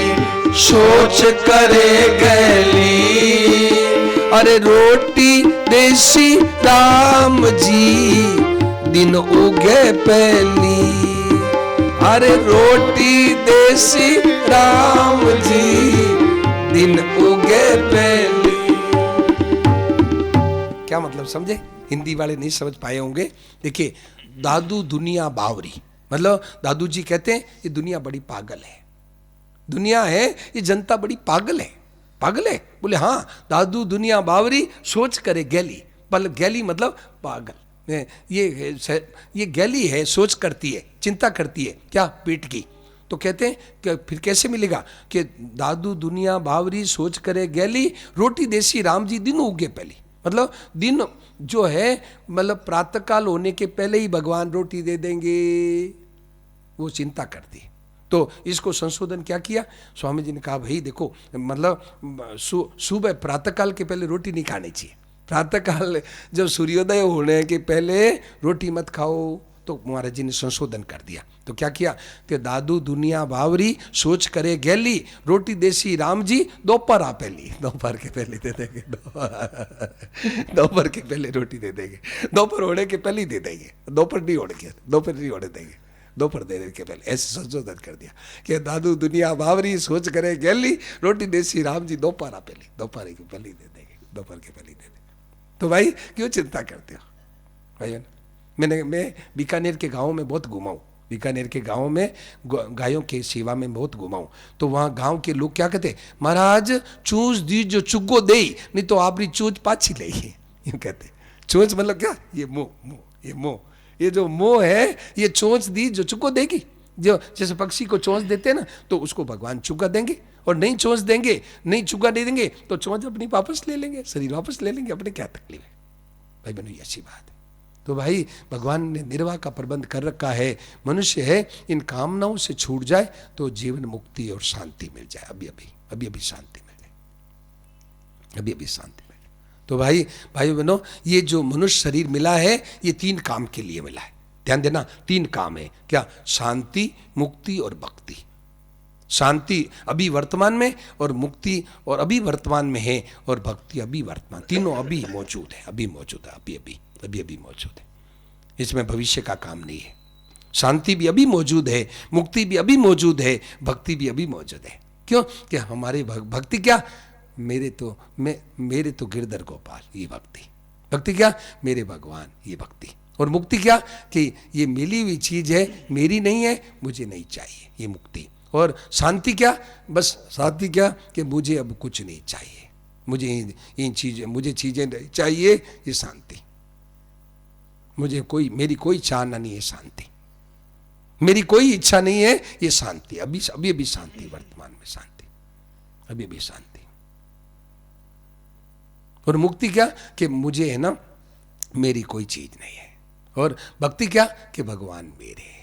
सोच करे गैली। अरे रोटी देसी राम जी, दिन उगे पहली, अरे रोटी देसी राम जी, दिन उगे पहली। क्या मतलब समझे? हिंदी वाले नहीं समझ पाए होंगे। देखिए, दादू दुनिया बावरी मतलब दादू जी कहते हैं ये दुनिया बड़ी पागल है, दुनिया है ये जनता बड़ी पागल है। पागल है? बोले हाँ। दादू दुनिया बावरी, सोच करे गैली, मतलब गैली मतलब पागल, ये गैली है, सोच करती है, चिंता करती है क्या, पेट की। तो कहते हैं कि फिर कैसे मिलेगा कि दादू दुनिया बावरी सोच करे गैली, रोटी देसी राम जी दिन उगे पहली। मतलब दिन जो है, मतलब प्रातःकाल होने के पहले ही भगवान रोटी दे देंगे, वो चिंता करती है। तो इसको संशोधन क्या किया स्वामी जी ने कहा, भाई देखो मतलब सुबह प्रातःकाल के पहले रोटी नहीं खानी चाहिए। प्रातःकाल जब सूर्योदय होने के पहले रोटी मत खाओ। तो महाराज जी ने संशोधन कर दिया। तो क्या किया कि दादू दुनिया बावरी सोच करे गैली, रोटी देसी राम जी दोपहर आ पहली, दोपहर के पहले दे देंगे, दोपहर के पहले रोटी दे देंगे, दोपहर होने के पहले ही दे देंगे, दोपहर नहीं होने देंगे, दोपहर देने के पहले। ऐसे संशोधन कर दिया कि दादू दुनिया बावरी सोच करे गैली, रोटी देसी राम जी दोपहर आ पहली, दोपहर के पहले दे देंगे, दोपहर के पहले दे देंगे। तो भाई क्यों चिंता करते हो भाई। मैं बीकानेर के गाँव में बहुत घुमा हूँ, बीकानेर के गाँव में गायों के सेवा में बहुत घुमा हूँ। तो वहाँ गाँव के लोग क्या कहते, महाराज चूंच दी जो चुग्गो दे, नहीं तो आपरी चूंच पाछी ले, यूँ कहते। चोंच मतलब क्या, ये मोह, ये जो मोह है, ये चोंच दी जो चुग्गो देगी। जो जैसे पक्षी को चोंच देते हैं ना, तो उसको भगवान चुग्गा देंगे, और नहीं चोंच देंगे, नहीं चुग्गा नहीं देंगे तो चोंच अपनी वापस ले लेंगे, शरीर वापस ले लेंगे, अपने क्या तकलीफ है भाई बहनों, ये अच्छी बात है। तो भाई भगवान ने निर्वाह का प्रबंध कर रखा है। मनुष्य है इन कामनाओं से छूट जाए तो जीवन मुक्ति और शांति मिल जाए। अभी शांति मिल जाए, अभी शांति मिल जाए। तो भाई बहनों, ये जो मनुष्य शरीर मिला है, ये 3 काम के लिए मिला है। ध्यान देना, 3 काम है क्या, शांति, मुक्ति और भक्ति। शांति अभी वर्तमान में, और मुक्ति और अभी वर्तमान में है, और भक्ति अभी वर्तमान, तीनों अभी मौजूद है, अभी मौजूद है। इसमें भविष्य का काम नहीं है। शांति भी अभी मौजूद है, मुक्ति भी अभी मौजूद है, भक्ति भी अभी मौजूद है। क्यों कि हमारे भक्ति क्या, मेरे तो गिरधर गोपाल, ये भक्ति क्या, मेरे भगवान, ये भक्ति। और मुक्ति क्या कि ये मिली हुई चीज है, मेरी नहीं है, मुझे नहीं चाहिए, ये मुक्ति। और शांति क्या, बस शांति क्या कि मुझे अब कुछ नहीं चाहिए, मुझे चीजें नहीं चाहिए, ये शांति। मेरी कोई चाहना नहीं है, शांति। मेरी कोई इच्छा नहीं है, ये शांति। अभी शांति, वर्तमान में शांति, अभी शांति। और मुक्ति क्या कि मुझे है ना, मेरी कोई चीज नहीं है। और भक्ति क्या कि भगवान मेरे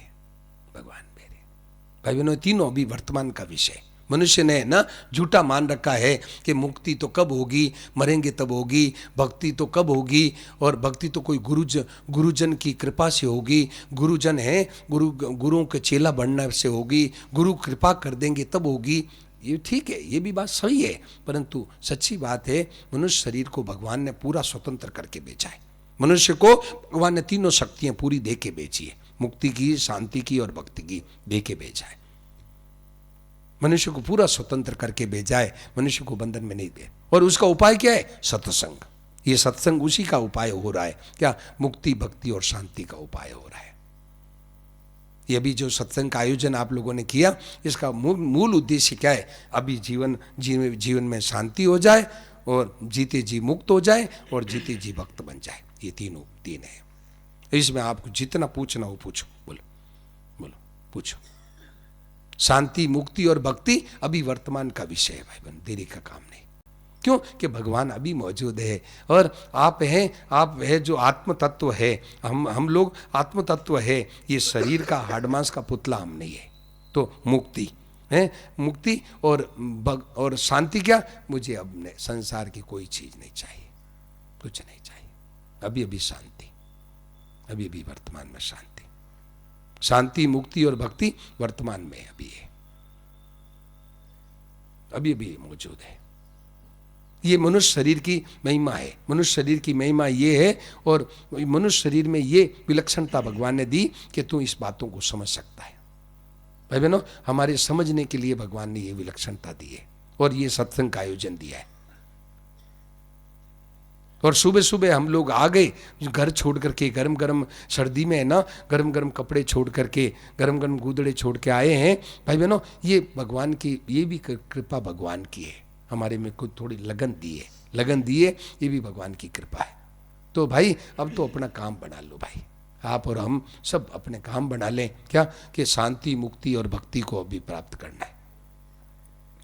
भाई बहनों, तीनों अभी वर्तमान का विषय। मनुष्य ने ना झूठा मान रखा है कि मुक्ति तो कब होगी, मरेंगे तब होगी, भक्ति तो कब होगी, और भक्ति तो कोई गुरुजन की कृपा से होगी, गुरुजन है, गुरुओं के चेला बनने से होगी, गुरु कृपा कर देंगे तब होगी। ये ठीक है, ये भी बात सही है, परंतु सच्ची बात है, मनुष्य शरीर को भगवान ने पूरा स्वतंत्र करके बेचा है। मनुष्य को भगवान ने तीनों शक्तियां पूरी दे के बेची है, मुक्ति की, शांति की और भक्ति की दे के भेजा है। मनुष्य को पूरा स्वतंत्र करके भेजा है, मनुष्य को बंधन में नहीं दे। और उसका उपाय क्या है, सत्संग। ये सत्संग उसी का उपाय हो रहा है, क्या, मुक्ति, भक्ति और शांति का उपाय हो रहा है। ये भी जो सत्संग का आयोजन आप लोगों ने किया, इसका मूल उद्देश्य क्या है, अभी जीवन में शांति हो जाए, और जीते जी मुक्त हो जाए, और जीते जी भक्त बन जाए। ये तीन है। इसमें आपको जितना पूछना हो पूछो, बोलो पूछो। शांति, मुक्ति और भक्ति अभी वर्तमान का विषय है भाई बहन, देरी का काम नहीं। क्यों कि भगवान अभी मौजूद है, और आप है जो आत्म तत्व है। हम लोग आत्म तत्व है, ये शरीर का हाड़ मांस का पुतला हम नहीं है। तो मुक्ति है, मुक्ति और शांति क्या, मुझे अब संसार की कोई चीज नहीं चाहिए, कुछ नहीं चाहिए। अभी शांति, अभी वर्तमान में शांति। शांति, मुक्ति और भक्ति वर्तमान में अभी है, अभी मौजूद है। ये मनुष्य शरीर की महिमा है। मनुष्य शरीर की महिमा ये है, और मनुष्य शरीर में ये विलक्षणता भगवान ने दी कि तू इस बातों को समझ सकता है। भाई बहनों, हमारे समझने के लिए भगवान ने ये विलक्षणता दी है, और ये सत्संग का आयोजन दिया है। और सुबह सुबह हम लोग आ गए घर छोड़ करके, गरम गरम सर्दी में है ना, गरम गरम कपड़े छोड़ करके, गरम गरम गूदड़े छोड़ के आए हैं। भाई बहनों, ये भगवान की, ये भी कृपा भगवान की है। हमारे में कुछ थोड़ी लगन दी है, ये भी भगवान की कृपा है। तो भाई अब तो अपना काम बना लो भाई, आप और हम सब अपने काम बना लें, क्या कि शांति मुक्ति और भक्ति को अभी प्राप्त करना है।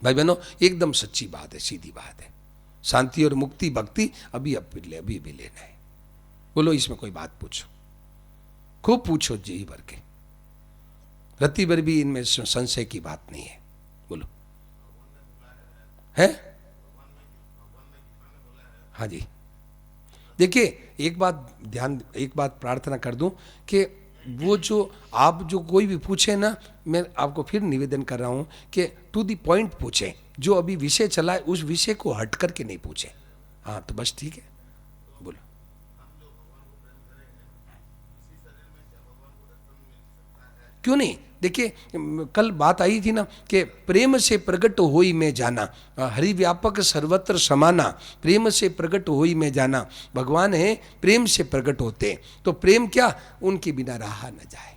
भाई बहनों, एकदम सच्ची बात है, सीधी बात है। शांति और मुक्ति भक्ति अभी भी लेना है। बोलो, इसमें कोई बात पूछो, खूब पूछो जी भर के, रत्ती भर भी इनमें संशय की बात नहीं है। बोलो, है? हाँ जी। देखिए, एक बात प्रार्थना कर दूं कि वो जो आप जो कोई भी पूछे ना, मैं आपको फिर निवेदन कर रहा हूं कि टू द पॉइंट पूछें, जो अभी विषय चला है उस विषय को हट करके नहीं पूछें। हाँ तो बस ठीक है, बोलो। क्यों नहीं? देखिए, कल बात आई थी ना कि प्रेम से प्रकट होई में जाना, हरि व्यापक सर्वत्र समाना, प्रेम से प्रकट होई में जाना। भगवान है, प्रेम से प्रकट होते, तो प्रेम क्या, उनके बिना रहा न जाए,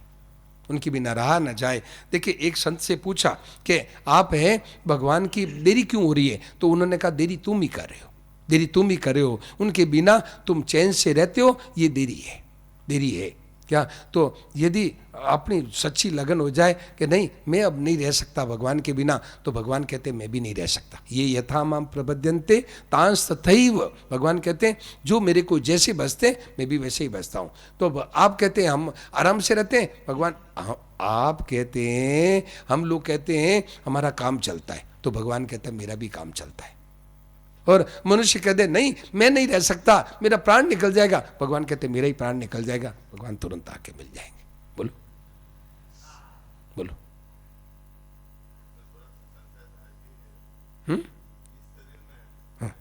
उनके बिना रहा न जाए। देखिए, एक संत से पूछा कि आप हैं भगवान की देरी क्यों हो रही है, तो उन्होंने कहा देरी तुम ही कर रहे हो, देरी तुम ही कर रहे हो, उनके बिना तुम चैन से रहते हो, ये देरी है, देरी है क्या। तो यदि अपनी सच्ची लगन हो जाए कि नहीं मैं अब नहीं रह सकता भगवान के बिना, तो भगवान कहते मैं भी नहीं रह सकता। ये यथा माम प्रपद्यन्ते तांस तथैव, भगवान कहते हैं जो मेरे को जैसे बसते मैं भी वैसे ही बसता हूँ। तो आप कहते हैं हम आराम से रहते हैं, भगवान आप कहते हैं, हम लोग कहते हैं हमारा काम चलता है, तो भगवान कहता है मेरा भी काम चलता है। और मनुष्य कहते नहीं मैं नहीं रह सकता, मेरा प्राण निकल जाएगा, भगवान कहते मेरा ही प्राण निकल जाएगा, भगवान तुरंत आके मिल जाएंगे। बोलो बोलो। हाँ,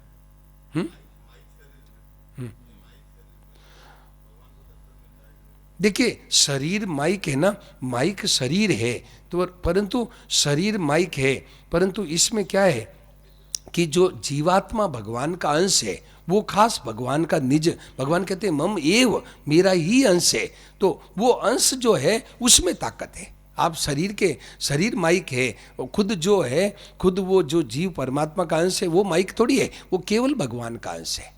देखिए, शरीर माइक है ना, माइक शरीर है तो, परंतु शरीर माइक है, परंतु इसमें क्या है कि जो जीवात्मा भगवान का अंश है, वो खास भगवान का निज, भगवान कहते हैं मम एव, मेरा ही अंश है, तो वो अंश जो है उसमें ताकत है। आप शरीर माइक है, खुद जो है, खुद वो जो जीव परमात्मा का अंश है वो माइक थोड़ी है, वो केवल भगवान का अंश है।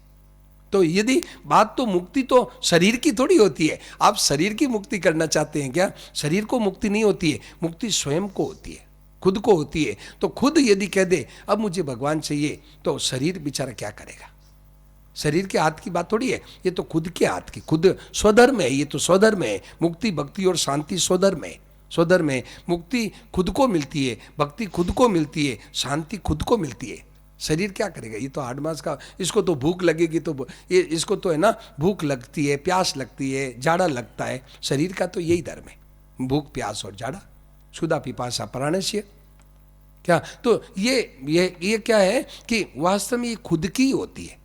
तो यदि बात तो मुक्ति तो शरीर की थोड़ी होती है, आप शरीर की मुक्ति करना चाहते हैं क्या? शरीर को मुक्ति नहीं होती है, मुक्ति स्वयं को होती है, खुद को होती है। तो खुद यदि कह दे अब मुझे भगवान चाहिए, तो शरीर बेचारा क्या करेगा? शरीर के हाथ की बात थोड़ी है, ये तो खुद के हाथ की, खुद स्वधर्म है, ये तो स्वधर्म है। मुक्ति भक्ति और शांति स्वधर्म है, स्वधर्म है। मुक्ति खुद को मिलती है, भक्ति खुद को मिलती है, शांति खुद को मिलती है। शरीर क्या करेगा? ये तो 8 मास का, इसको तो भूख लगेगी तो ये इसको तो है ना, भूख लगती है, प्यास लगती है, जाड़ा लगता है। शरीर का तो यही धर्म है, भूख प्यास और जाड़ा, क्षुधा पिपासा प्राणस्य। क्या तो ये क्या है कि वास्तव में ये खुद की होती है।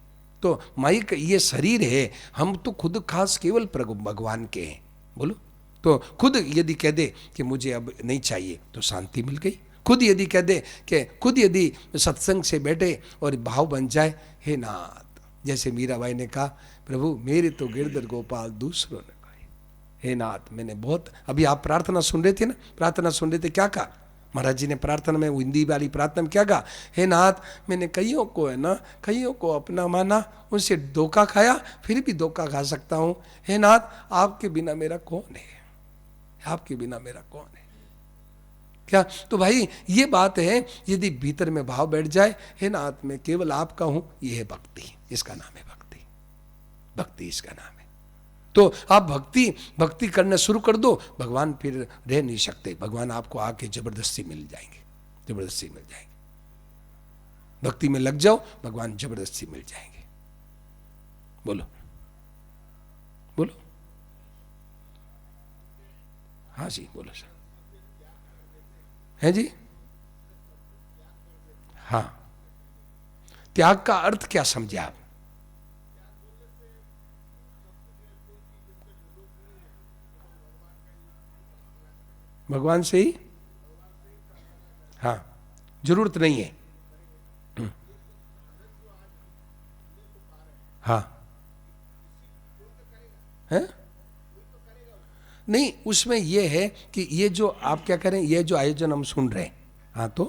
तो माइक ये शरीर है, हम तो खुद खास केवल भगवान के हैं। बोलो, तो खुद यदि कह दे कि मुझे अब नहीं चाहिए, तो शांति मिल गई। खुद यदि कह दे कि खुद यदि सत्संग से बैठे और भाव बन जाए, हे नाथ, जैसे मीराबाई ने कहा प्रभु मेरे तो गिरधर गोपाल दूसरों ने कहा, हे नाथ मैंने बहुत, अभी आप प्रार्थना सुन रहे थे ना, प्रार्थना सुन रहे थे, क्या कहा महाराज जी ने प्रार्थना में, हिंदी वाली प्रार्थना में क्या कहा? हे नाथ मैंने कईयों को है ना, कईयों को अपना माना, उनसे धोखा खाया, फिर भी धोखा खा सकता हूँ। हे नाथ आपके बिना मेरा कौन है, आपके बिना मेरा कौन है? क्या तो भाई ये बात है, यदि भीतर में भाव बैठ जाए, हे नाथ मैं केवल आपका हूं, ये है भक्ति, इसका नाम है भक्ति, भक्ति इसका नाम है। तो आप भक्ति करना शुरू कर दो, भगवान फिर रह नहीं सकते, भगवान आपको आके जबरदस्ती मिल जाएंगे, जबरदस्ती मिल जाएंगे। भक्ति में लग जाओ, भगवान जबरदस्ती मिल जाएंगे। बोलो बोलो। हाँ जी बोलो सर। है जी? हाँ, त्याग का अर्थ क्या समझे आप? भगवान से ही, हाँ, जरूरत नहीं है। हाँ है नहीं, उसमें यह है कि ये जो आप क्या करें, ये जो आयोजन हम सुन रहे हैं, हाँ तो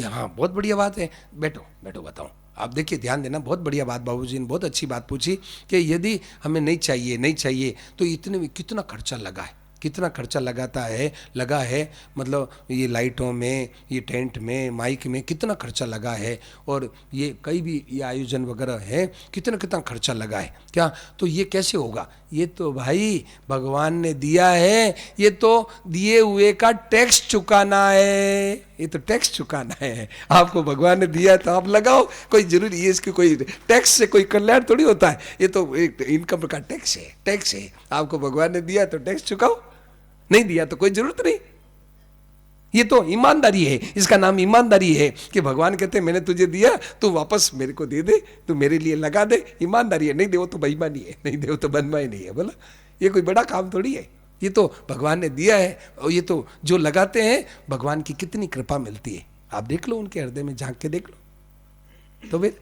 हाँ बहुत बढ़िया बात है, बैठो बैठो बताऊं आप देखिए, ध्यान देना, बहुत बढ़िया बात बाबूजी ने बहुत अच्छी बात पूछी कि यदि हमें नहीं चाहिए, नहीं चाहिए तो इतने में कितना खर्चा लगा है, कितना खर्चा लगा है, मतलब ये लाइटों में, ये टेंट में, माइक में कितना खर्चा लगा है, और ये कई भी ये आयोजन वगैरह है, कितना कितना खर्चा लगा है क्या। तो ये कैसे होगा, ये तो भाई भगवान ने दिया है, ये तो दिए हुए का टैक्स चुकाना है, ये तो टैक्स चुकाना है। आपको भगवान ने दिया है तो आप लगाओ, कोई जरूरी है इसकी, कोई टैक्स से कोई कल्याण थोड़ी होता है, ये तो एक इनकम का टैक्स है, टैक्स है। आपको भगवान ने दिया तो टैक्स चुकाओ, नहीं दिया तो कोई जरूरत नहीं। ये तो ईमानदारी है, इसका नाम ईमानदारी है कि भगवान कहते हैं मैंने तुझे दिया, तू वापस मेरे को दे दे, तू मेरे लिए लगा दे, ईमानदारी है। नहीं दे तो बेईमानी है, नहीं दे तो बनवाई नहीं है। बोला ये कोई बड़ा काम थोड़ी है, ये तो भगवान ने दिया है, और ये तो जो लगाते हैं भगवान की कितनी कृपा मिलती है। आप देख लो, उनके हृदय में झांक के देख लो। तो फिर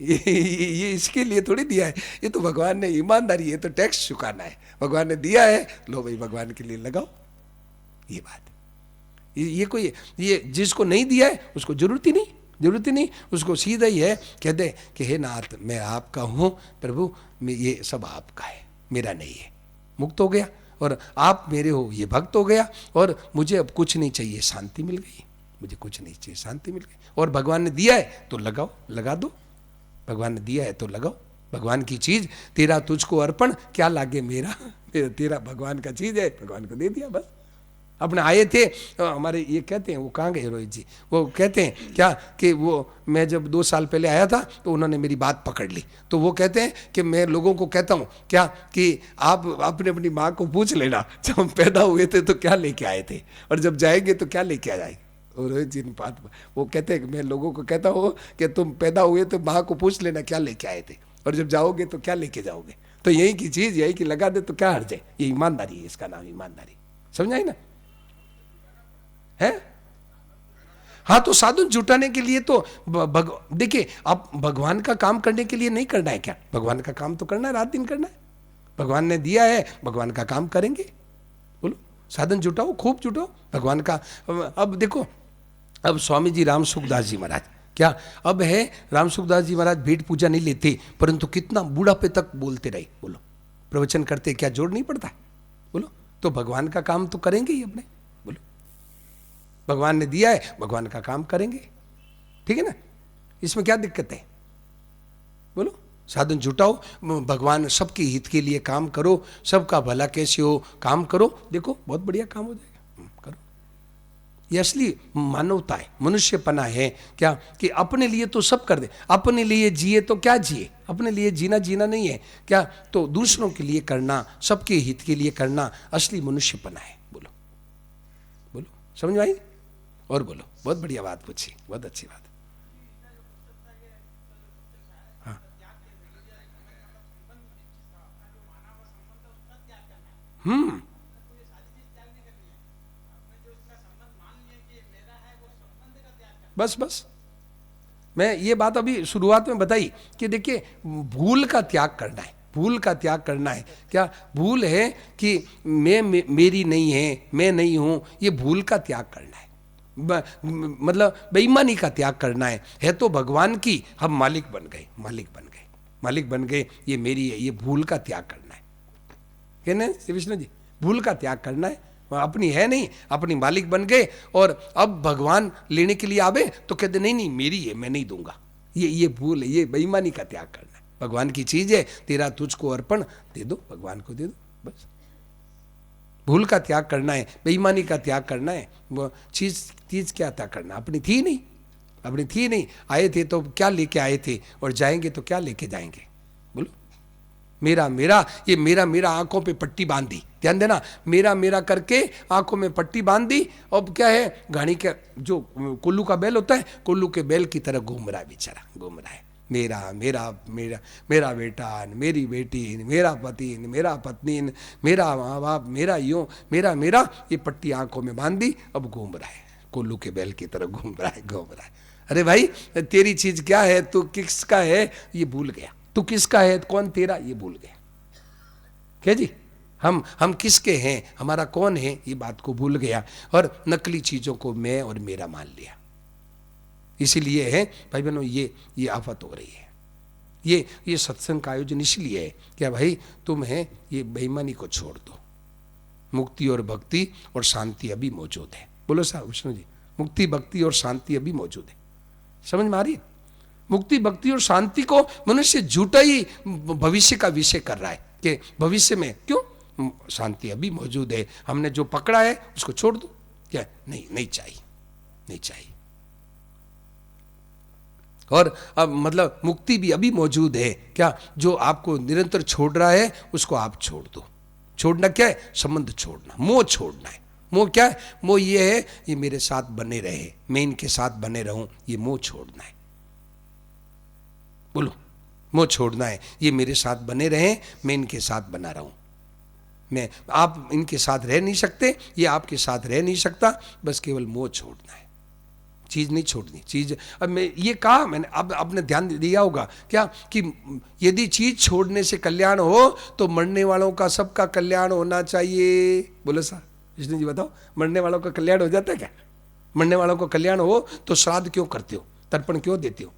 ये इसके लिए थोड़ी दिया है, ये तो भगवान ने, ईमानदारी है, तो टैक्स चुकाना है, भगवान ने दिया है, लो भाई भगवान के लिए लगाओ। ये बात, ये कोई, ये जिसको नहीं दिया है उसको जरूरत ही नहीं, उसको सीधा ही है, कह दे कि हे नाथ मैं आपका हूँ प्रभु, ये सब आपका है, मेरा नहीं है, मुक्त हो गया, और आप मेरे हो, ये भक्त हो गया, और मुझे अब कुछ नहीं चाहिए, शांति मिल गई, मुझे कुछ नहीं चाहिए, शांति मिल गई। और भगवान ने दिया है तो लगाओ, लगा दो, भगवान ने दिया है तो लगाओ। भगवान की चीज, तेरा तुझको अर्पण, क्या लागे मेरा, तेरा भगवान का चीज है, भगवान को दे दिया बस। अपने आए थे हमारे, ये कहते हैं, वो कहाँ गए रोहित जी, वो कहते हैं क्या कि वो, मैं जब 2 साल पहले आया था तो उन्होंने मेरी बात पकड़ ली, तो वो कहते हैं कि मैं लोगों को कहता हूँ क्या कि आप अपनी माँ को पूछ लेना, जब हम पैदा हुए थे तो क्या लेके आए थे, और जब जाएंगे तो क्या लेके आ जाएंगे। और रोहित जी ने बात, वो कहते हैं कि मैं लोगों को कहता हूँ कि तुम पैदा हुए तो माँ को पूछ लेना क्या लेके आए थे, और जब जाओगे तो क्या लेके जाओगे। तो यही की चीज, यही की लगा दे तो क्या हर्ज है, ये ईमानदारी है, इसका नाम ईमानदारी। समझाई ना है। हाँ, तो साधन जुटाने के लिए तो देखिए, अब भगवान का काम करने के लिए नहीं करना है क्या, भगवान का काम तो करना है, रात दिन करना है, भगवान ने दिया है, भगवान का काम करेंगे। बोलो, साधन जुटाओ, खूब जुटाओ भगवान का। अब देखो, अब स्वामी जी राम सुखदास जी महाराज, क्या अब है, राम सुखदास जी महाराज भेंट पूजा नहीं लेते, परंतु कितना बूढ़ापे तक बोलते रहे, बोलो प्रवचन करते, क्या जोड़ नहीं पड़ता है, बोलो। तो भगवान का काम तो करेंगे ही अपने, बोलो भगवान ने दिया है, भगवान का काम करेंगे, ठीक है ना, इसमें क्या दिक्कत है, बोलो। साधन जुटाओ, भगवान सबके हित के लिए काम करो, सबका भला कैसे हो काम करो, देखो बहुत बढ़िया काम हो जाएगा, करो। ये असली मानवता है, मनुष्यपना है क्या, कि अपने लिए तो सब कर दे, अपने लिए जिए तो क्या जिए, अपने लिए जीना नहीं है क्या, तो दूसरों के लिए करना, सबके हित के लिए करना असली मनुष्यपना है। बोलो बोलो, समझ में आई। और बोलो, बहुत बढ़िया बात पूछी, बहुत अच्छी बात। हाँ, बस मैं ये बात अभी शुरुआत में बताई कि देखिए, भूल का त्याग करना है, भूल का त्याग करना है क्या, भूल है कि मेरी नहीं है, मैं नहीं हूं, ये भूल का त्याग करना है, मतलब बेईमानी का त्याग करना है तो भगवान की हम मालिक बन गए, ये मेरी है, ये भूल का त्याग करना है, कहना है विष्णु जी, भूल का त्याग करना है, अपनी है नहीं, अपनी मालिक बन गए, और अब भगवान लेने के लिए आवे तो कहते नहीं मेरी है, मैं नहीं दूंगा, ये भूल है, ये बेईमानी का त्याग करना है। भगवान की चीज है, तेरा तुझको अर्पण, दे दो, भगवान को दे दो, बस। भूल का त्याग करना है, बेईमानी का त्याग करना है, वो चीज क्या त्याग करना, अपनी थी नहीं, आए थे तो क्या लेके आए थे, और जाएंगे तो क्या लेके जाएंगे, बोलो। मेरा ये मेरा आंखों पे पट्टी बांधी, ध्यान देना, मेरा करके आंखों में पट्टी बांधी, अब क्या है, घानी के जो कुल्लू का बैल होता है, कुल्लू के बैल की तरह घूम रहा है, बेचारा घूम रहा है, मेरा बेटा, मेरी बेटी, मेरा पति, मेरा पत्नी, मेरा माँ बाप, मेरा यूं, मेरा, ये पट्टी आंखों में बांधी, अब घूम रहा है, कुल्लू के बैल की तरह घूम रहा है। अरे भाई, तेरी चीज क्या है, तू किसका है, ये भूल गया, तू किसका है, कौन तेरा, ये भूल गया, क्या जी, हम किसके हैं, हमारा कौन है, ये बात को भूल गया, और नकली चीजों को मैं और मेरा मान लिया। इसीलिए है भाई बहनों, ये आफत हो रही है। ये सत्संग का आयोजन इसलिए है क्या भाई, तुम है ये बेईमानी को छोड़ दो। मुक्ति और भक्ति और शांति अभी मौजूद है। बोलो साहब विष्णु जी, मुक्ति भक्ति और शांति अभी मौजूद है। समझ में आ रही है? मुक्ति भक्ति और शांति को मनुष्य झूठा ही भविष्य का विषय कर रहा है कि भविष्य में क्यों, शांति अभी मौजूद है, हमने जो पकड़ा है उसको छोड़ दो। क्या नहीं चाहिए, नहीं चाहिए। और अब मतलब मुक्ति भी अभी मौजूद है क्या, जो आपको निरंतर छोड़ रहा है उसको आप छोड़ दो। छोड़ना क्या है? संबंध छोड़ना, मोह छोड़ना है। मोह क्या है? मोह ये है ये मेरे साथ बने रहे, मैं इनके साथ बने रहूं, ये मोह छोड़ना है। बोलो, मोह छोड़ना है, ये मेरे साथ बने रहे, मैं इनके साथ बना रहूं। मैं आप इनके साथ रह नहीं सकते, ये आपके साथ रह नहीं सकता, बस केवल मोह छोड़ना है, चीज नहीं छोड़नी। चीज अब मैं ये कहा मैंने, अब आपने ध्यान दिया होगा क्या कि यदि चीज छोड़ने से कल्याण हो तो मरने वालों का सबका कल्याण होना चाहिए। बोलो साहब विष्णु जी बताओ, मरने वालों का कल्याण हो जाता है क्या? मरने वालों का कल्याण हो तो श्राद्ध क्यों करते हो, तर्पण क्यों देते हो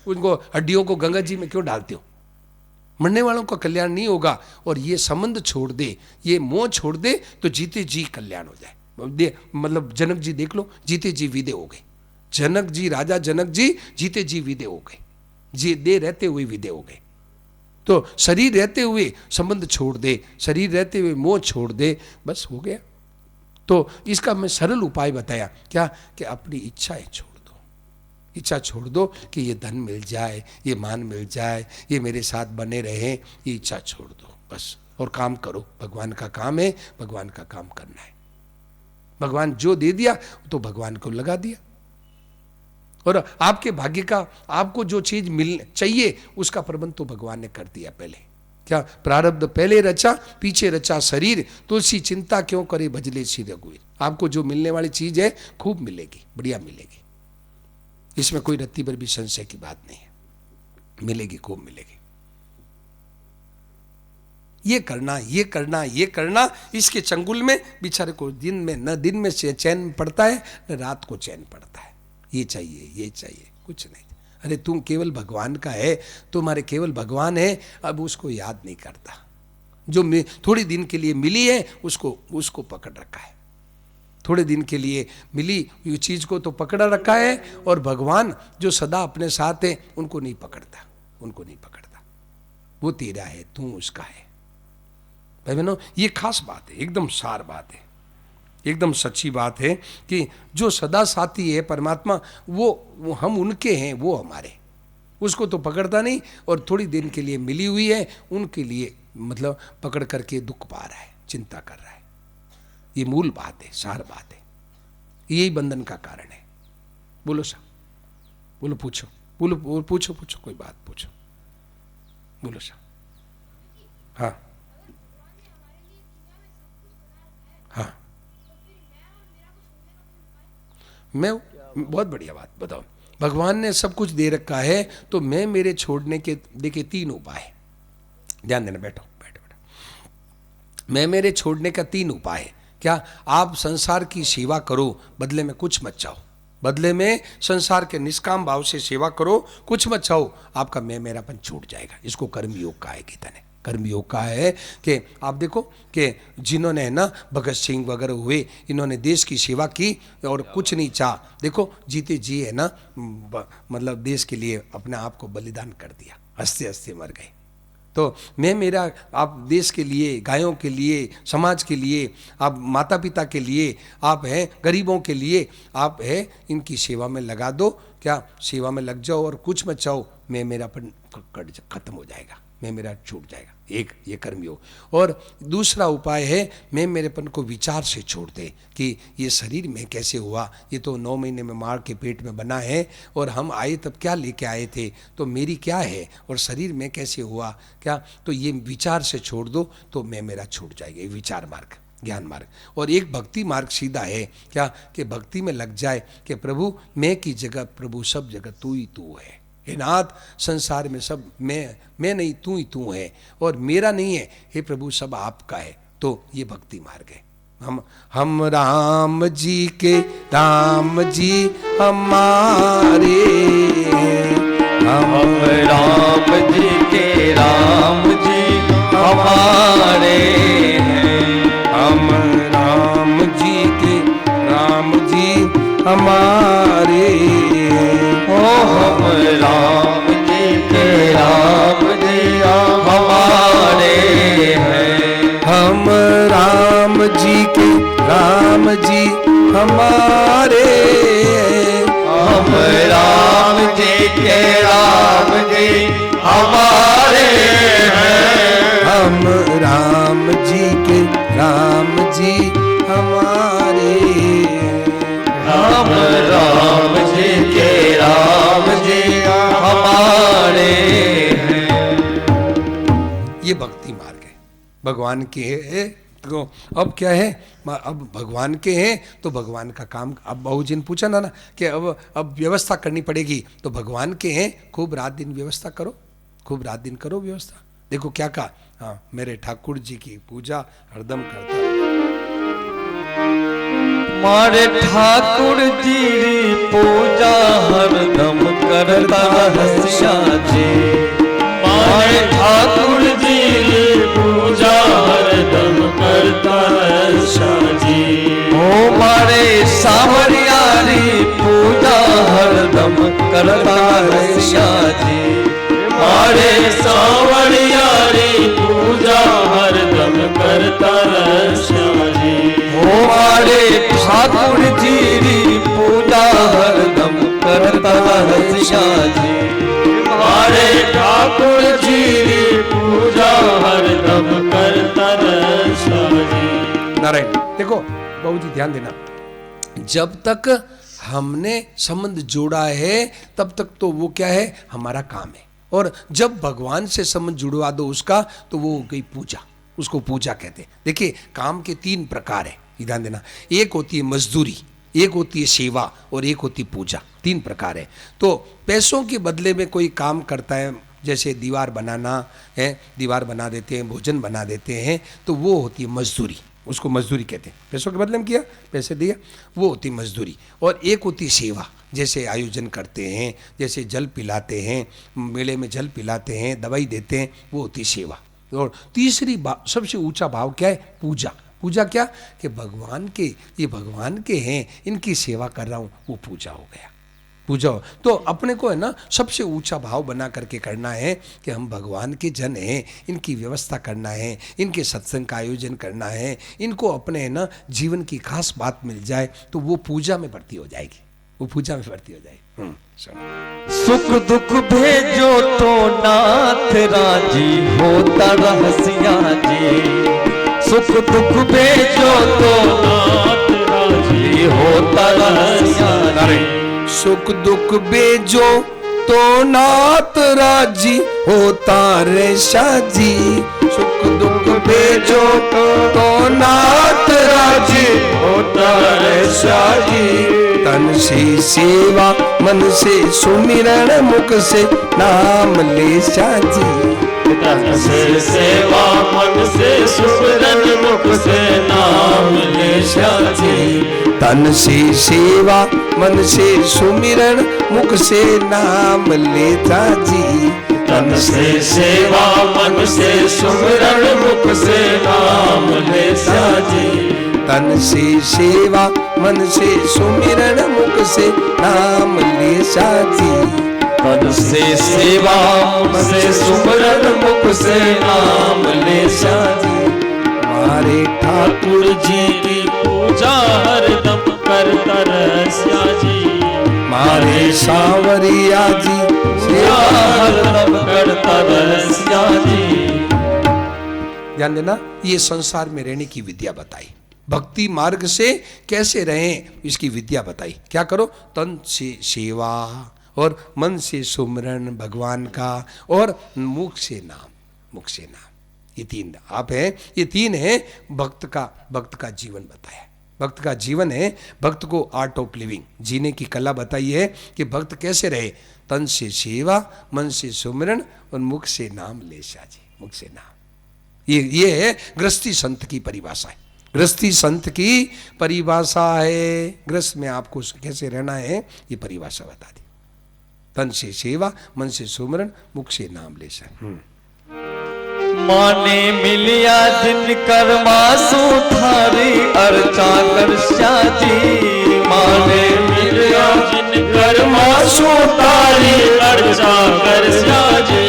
उनको हड्डियों को गंगा जी में क्यों डालते हो? मरने वालों का कल्याण नहीं होगा। और ये संबंध छोड़ दे, ये मोह छोड़ दे तो जीते जी कल्याण हो जाए। मतलब जनक जी देख लो, जीते जी विदे हो गए। जनक जी, राजा जनक जी जीते जी विदे हो गए, जी दे रहते हुए विदे हो गए। तो शरीर रहते हुए संबंध छोड़ दे, शरीर रहते हुए मोह छोड़ दे, बस हो गया। तो इसका मैं सरल उपाय बताया क्या कि अपनी इच्छाएं छोड़ दो। इच्छा छोड़ दो कि ये धन मिल जाए, ये मान मिल जाए, ये मेरे साथ बने रहे, ये इच्छा छोड़ दो बस। और काम करो, भगवान का काम है, भगवान का काम करना है। भगवान जो दे दिया तो भगवान को लगा दिया। और आपके भाग्य का, आपको जो चीज मिलने चाहिए उसका प्रबंध तो भगवान ने कर दिया पहले। क्या प्रारब्ध पहले रचा, पीछे रचा शरीर, तुलसी चिंता क्यों करे भजले श्री रघुवीर। आपको जो मिलने वाली चीज है खूब मिलेगी, बढ़िया मिलेगी, इसमें कोई रत्ती भर भी संशय की बात नहीं है। मिलेगी, खूब मिलेगी। ये करना, ये करना, ये करना, इसके चंगुल में बेचारे को दिन में न दिन में चैन पड़ता है न रात को चैन पड़ता है। ये चाहिए, ये चाहिए, कुछ नहीं। अरे तुम केवल भगवान का है, तुम्हारे केवल भगवान है, अब उसको याद नहीं करता। जो थोड़ी दिन के लिए मिली है उसको पकड़ रखा है। थोड़े दिन के लिए मिली ये चीज को तो पकड़ा रखा है, और भगवान जो सदा अपने साथ है उनको नहीं पकड़ता, उनको नहीं पकड़ता। वो तेरा है, तू उसका है। भाई बहनों, ये खास बात है, एकदम सार बात है, एकदम सच्ची बात है कि जो सदा साथी है परमात्मा, वो हम उनके हैं, वो हमारे। उसको तो पकड़ता नहीं, और थोड़ी दिन के लिए मिली हुई है उनके लिए मतलब पकड़ करके दुख पा रहा है, चिंता कर रहा है। ये मूल बात है, सार बात है, यही बंधन का कारण है। बोलो साहब, बोलो, पूछो, बोलो, पूछो, कोई बात पूछो, बोलो साहब। हाँ हाँ, मैं बहुत बढ़िया बात बताओ। भगवान ने सब कुछ दे रखा है, तो मैं मेरे छोड़ने के देखिए 3 उपाय, ध्यान देना, बैठो बैठो बैठो। मैं मेरे छोड़ने का 3 उपाय है। क्या? आप संसार की सेवा करो, बदले में कुछ मत चाहो। बदले में संसार के निष्काम भाव से सेवा करो, कुछ मत चाहो, आपका मैं मेरापन छूट जाएगा। इसको कर्मयोग का है गीता ने। कर्मयोग का है कि आप देखो कि जिन्होंने ना भगत सिंह वगैरह हुए, इन्होंने देश की सेवा की और कुछ नहीं चाह, देखो जीते जी है ना, मतलब देश के लिए अपने आप को बलिदान कर दिया, हंसते हंसते मर गए। तो मैं मेरा, आप देश के लिए, गायों के लिए, समाज के लिए, आप माता पिता के लिए, आप हैं गरीबों के लिए, आप हैं इनकी सेवा में लगा दो। क्या? सेवा में लग जाओ और कुछ मत चाहो, मैं मेरापन खत्म हो जाएगा, मैं मेरा छूट जाएगा। एक ये कर्मयोग। और दूसरा उपाय है, मैं मेरेपन को विचार से छोड़ दे कि ये शरीर में कैसे हुआ, ये तो 9 महीने में माँ के पेट में बना है, और हम आए तब क्या लेके आए थे, तो मेरी क्या है, और शरीर में कैसे हुआ क्या, तो ये विचार से छोड़ दो तो मैं मेरा छूट जाएगा। ये विचार मार्ग, ज्ञान मार्ग। और एक भक्ति मार्ग सीधा है क्या कि भक्ति में लग जाए कि प्रभु मैं की जगह प्रभु सब जगह तू ही तू है। हे नाथ, संसार में सब मैं नहीं, तू ही तू है, और मेरा नहीं है, हे प्रभु सब आपका है। तो ये भक्ति मार्ग है। हम राम जी के राम जी हमारे हैं। हम राम जी के राम जी हमारे हैं। हम राम जी के राम जी हमारे हैं। ओ हम राम जी के राम जी हमारे हैं। हम राम जी के राम जी हमारे हैं। हम राम जी के राम जी हमारे हैं। हम राम जी के राम जी हमारे हैं। हम राम जी के राम जी हमारे हैं। ये भक्ति मार्ग है, भगवान के है। तो अब क्या है, अब भगवान के हैं तो भगवान का काम। अब बहू जी ने पूछा ना कि अब व्यवस्था करनी पड़ेगी, तो भगवान के हैं, खूब रात दिन व्यवस्था करो, खूब रात दिन करो व्यवस्था। देखो क्या कहा, हाँ, मेरे ठाकुर जी की पूजा हरदम करता रहो। मारे ठाकुर जी री पूजा हरदम करता हसिया जी। मारे ठाकुर जी री पूजा हरदम करता हसिया जी। ओ मारे सावरिया री पूजा हरदम करता हसिया जी। मारे सावरिया री पूजा हरदम करता हसिया जी। ओ मारे ठाकुर जी री पूजा हरदम करता हसिया जी। मारे ठाकुर जी री पूजा हरदम करता हसिया जी। नारायण, देखो बहू जी ध्यान देना, जब तक हमने संबंध जोड़ा है तब तक तो वो क्या है, हमारा काम है। और जब भगवान से संबंध जुड़वा दो उसका, तो वो हो गई पूजा, उसको पूजा कहते हैं। देखिए काम के 3 प्रकार है, ध्यान देना। एक होती है मजदूरी, एक होती है सेवा, और एक होती है पूजा। 3 प्रकार है। तो पैसों के बदले में कोई काम करता है, जैसे दीवार बनाना है, दीवार बना देते हैं, भोजन बना देते हैं, तो वो होती है मजदूरी, उसको मजदूरी कहते हैं। पैसों के बदले में किया, पैसे दिया, वो होती है मजदूरी। और एक होती है सेवा, जैसे आयोजन करते हैं, जैसे जल पिलाते हैं, मेले में जल पिलाते हैं, दवाई देते हैं, वो होती है सेवा। और तीसरी सबसे ऊंचा भाव क्या है, पूजा। पूजा क्या कि भगवान के, ये भगवान के हैं, इनकी सेवा कर रहा हूँ, वो पूजा हो गया। पूजा हो तो अपने को है ना सबसे ऊंचा भाव बना करके करना है कि हम भगवान के जन हैं, इनकी व्यवस्था करना है, इनके सत्संग का आयोजन करना है, इनको अपने है ना जीवन की खास बात मिल जाए, तो वो पूजा में भर्ती हो जाएगी, वो पूजा में भर्ती हो जाएगी। सुख दुख भेजो तो नाथ राजी होता रहसिया जी। सुख दुख भेजो तो नाथ राजी होता रहसिया जी। सुख दुख भेजो तो नाथ राजी होता रहसिया जी। सुख दुख भेजो तो नाथ राजी होता रहसिया जी। तन से सेवा मन से सुमिरन मुख से नाम ले साजी। तन से सेवा मन से सुमिरन मुख से नाम ले साजी। तन से सेवा मन से सुमिरन मुख से नाम ले साजी। तन से सेवा मन से सुमिरन मुख से नाम ले साजी। तन से सेवा मन से सुमिरन मुख से नाम ले साजी। तन से सेवा मन से सुमिरन मुख से नाम ले साजी। हमारे ठाकुर जी की पूजा हरदम करता रहसिया जी। मारे सावरिया जी पूजा हरदम करता रहसिया जी। ध्यान देना, ये संसार में रहने की विद्या बताई, भक्ति मार्ग से कैसे रहें इसकी विद्या बताई। क्या करो, तन से सेवा और मन से सुमरन भगवान का, और मुख से नाम, मुख से नाम। ये 3 आप है, ये 3 है भक्त का जीवन बताया। भक्त का जीवन है, भक्त को आर्ट ऑफ लिविंग, जीने की कला बताई है कि भक्त कैसे रहे। तन से सेवा, मन से सुमरन और मुख से नाम ले साजी, मुख से नाम। ये है गृहस्थी संत की परिभाषा है। गृहस्थी संत की परिभाषा है। गृहस्थ में आपको कैसे रहना है ये परिभाषा बता दी। तन से सेवा, मन से सुमरन, मुख से नाम लेसन। माने मिलिया जिन कर्मासु थारी अर्चा कर श्याजी। माने मिलिया जिन कर्मासु तारी अर्चा कर श्याजी।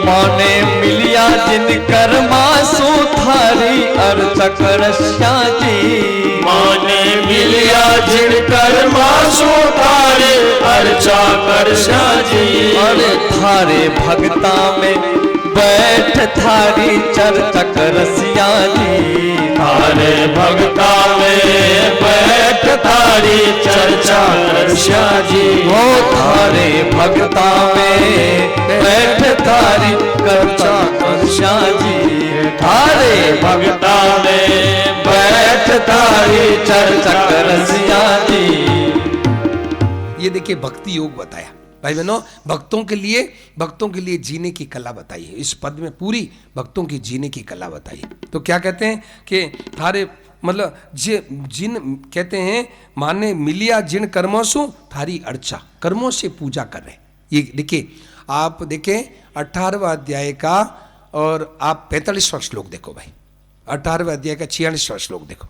माने मिलिया जिन कर्मासु थारी अर्चा कर श्याजी। माने मिलिया जिन कर्मासु तारी अर्चा कर श्याजी। अरे थारे भगता में बैठ थारी चर्चा करसिया जी। थारे भगता में बैठ थारी चर्चा करसिया जी। वो थारे भगता में बैठ थारी चर्चा करसिया जी। थारे भगता में बैठ थारी चर्चा करसिया जी। ये देखिए भक्ति योग बताया भाई बहनों। भक्तों के लिए जीने की कला बताई है इस पद में, पूरी भक्तों की जीने की कला बताई। तो क्या कहते हैं कि थारे मतलब जिन कहते हैं माने मिलिया जिन कर्मों से थारी अर्चा, कर्मों से पूजा कर रहे। ये देखिए, आप देखें 18वां अध्याय का और आप 45वां श्लोक देखो भाई। 18वें अध्याय का 46वां श्लोक देखो।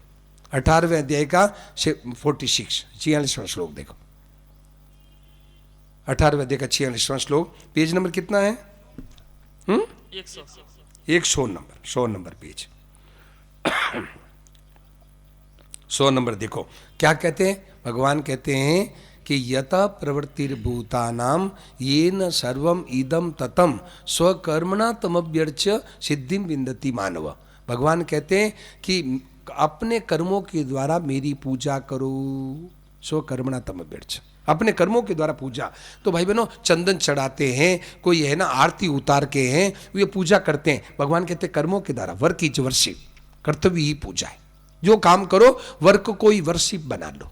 18वें अध्याय का 46वां श्लोक देखो। 18वें अध्याय का 46वां श्लोक, पेज नंबर कितना है? 100 नंबर, 100 नंबर पेज। 100 नंबर देखो क्या कहते हैं। भगवान कहते हैं कि यथा प्रवृत्तिर्भूतानाम येन सर्वम इदम ततम स्वकर्मणा तमभ्यर्च सिद्धिं विन्दति मानव। भगवान कहते हैं कि अपने कर्मों के द्वारा मेरी पूजा करो। स्वकर्मणा तमभ्यर्च, अपने कर्मों के द्वारा पूजा। तो भाई बहनों, चंदन चढ़ाते हैं, कोई है ना आरती उतार के हैं, ये पूजा करते हैं। भगवान कहते हैं कर्मों के द्वारा, वर्क इज वर्शिप, कर्तव्य ही पूजा है। जो काम करो वर्क को ही वर्शिप बना लो।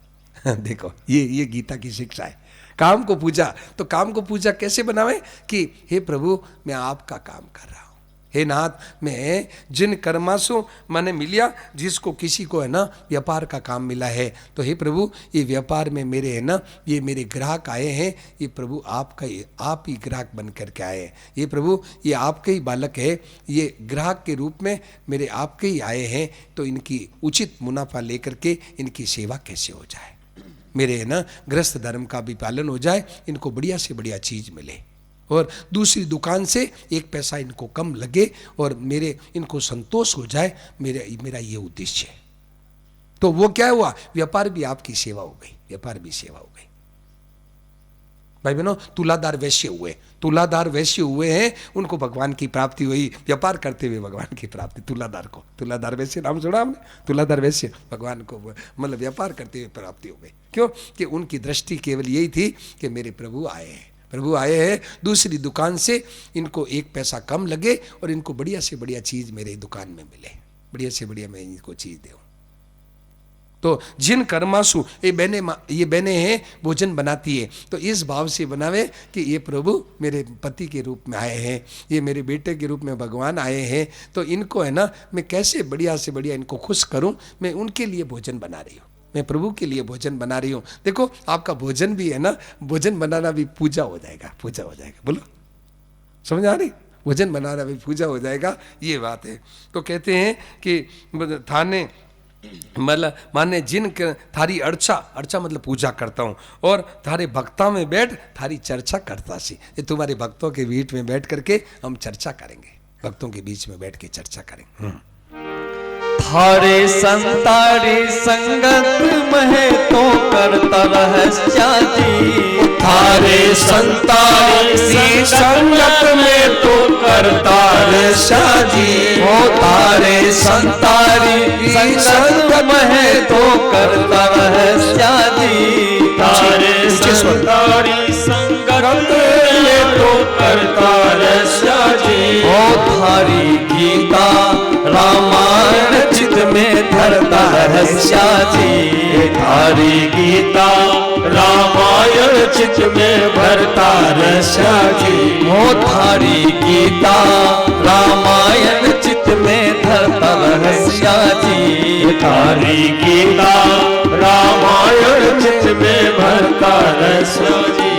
देखो ये गीता की शिक्षा है। काम को पूजा, तो काम को पूजा कैसे बनावे कि हे प्रभु मैं आपका काम कर रहा हूं, हे नाथ मैं जिन कर्मासु मैंने मिलिया, जिसको किसी को है ना व्यापार का काम मिला है, तो हे प्रभु ये व्यापार में मेरे है ना ये मेरे ग्राहक आए हैं, ये प्रभु आपका आप ही ग्राहक बन करके आए हैं। ये प्रभु ये आपके ही बालक है, ये ग्राहक के रूप में मेरे आपके ही आए हैं, तो इनकी उचित मुनाफा लेकर के इनकी सेवा कैसे हो जाए, मेरे है ना गृहस्थ धर्म का भी पालन हो जाए, इनको बढ़िया से बढ़िया चीज़ मिले और दूसरी दुकान से एक पैसा इनको कम लगे और मेरे इनको संतोष हो जाए, मेरा ये उद्देश्य है। तो वो क्या हुआ, व्यापार भी आपकी सेवा हो गई, व्यापार भी सेवा हो गई। भाई बहनों, तुलादार वैश्य हुए हैं, उनको भगवान की प्राप्ति हुई, व्यापार करते हुए भगवान की प्राप्ति। तुलादार वैश्य नाम सुना हमने, तुलादार वैश्य, भगवान को मतलब व्यापार करते हुए प्राप्ति हो गई। क्यों कि उनकी दृष्टि केवल यही थी कि मेरे प्रभु आए हैं, दूसरी दुकान से इनको एक पैसा कम लगे और इनको बढ़िया से बढ़िया चीज मेरे दुकान में मिले, बढ़िया से बढ़िया मैं इनको चीज दूं। तो जिन कर्मासु ये बहनें हैं भोजन बनाती है, तो इस भाव से बनावे कि ये प्रभु मेरे पति के रूप में आए हैं, ये मेरे बेटे के रूप में भगवान आए हैं, तो इनको है ना मैं कैसे बढ़िया से बढ़िया इनको खुश करूं, मैं उनके लिए भोजन बना रही हूँ, मैं प्रभु के लिए भोजन बना रही हूँ। देखो आपका भोजन भी है ना, भोजन बनाना भी पूजा हो जाएगा, बोलो समझ आ रही, भोजन बनाना भी पूजा हो जाएगा, ये बात है। तो कहते हैं कि थाने मतलब माने जिन थारी अर्चा मतलब पूजा करता हूँ, और थारे भक्ता में बैठ थारी चर्चा करता सी। ये तुम्हारे भक्तों के बीच में बैठ करके हम चर्चा करेंगे, भक्तों के बीच में बैठ के चर्चा करेंगे। थारे संतारी संगत महे तो करता रहस्या जी। थारे संतारी संगत में तो करता रहस्या जी। हो थारे संतारी संगत महे तो करता रहस्या जी। थारे संतारी संगत में तो करता रहस्या जी। हो थारी गीता रामायण चित में धरता रहस्या जी। थारी गीता रामायण चित में भरता रहस्या जी। हो थारी गीता रामायण चित में धरता रहस्या जी। तारी गीता रामायण चित्त में भरता रस्या जी।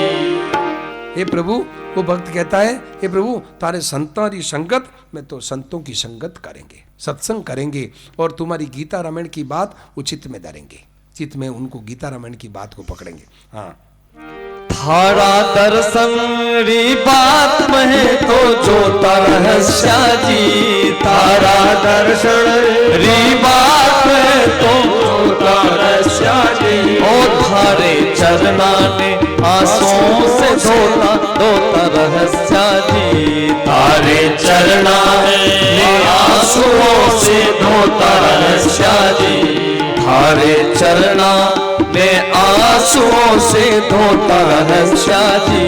हे प्रभु, वो भक्त कहता है, हे प्रभु तारे संतां री संगत में तो संतों की संगत करेंगे, सत्संग करेंगे और तुम्हारी गीता रामायण की बात वो चित्त में धरेंगे, चित्त में उनको गीता रामायण की बात को पकड़ेंगे। हाँ, थारा दर्शन री बात में तो जोता रहस्या जी। तारा दर्शन री बात में तो जोता रहस्या जी। ओ थारे चरना ने आंसुओं से धोता धोता रहस्या जी। तारे चरना ने आंसुओं से धोता रहस्या जी। थारे चरना में आंसुओं से धोता रहस्या जी।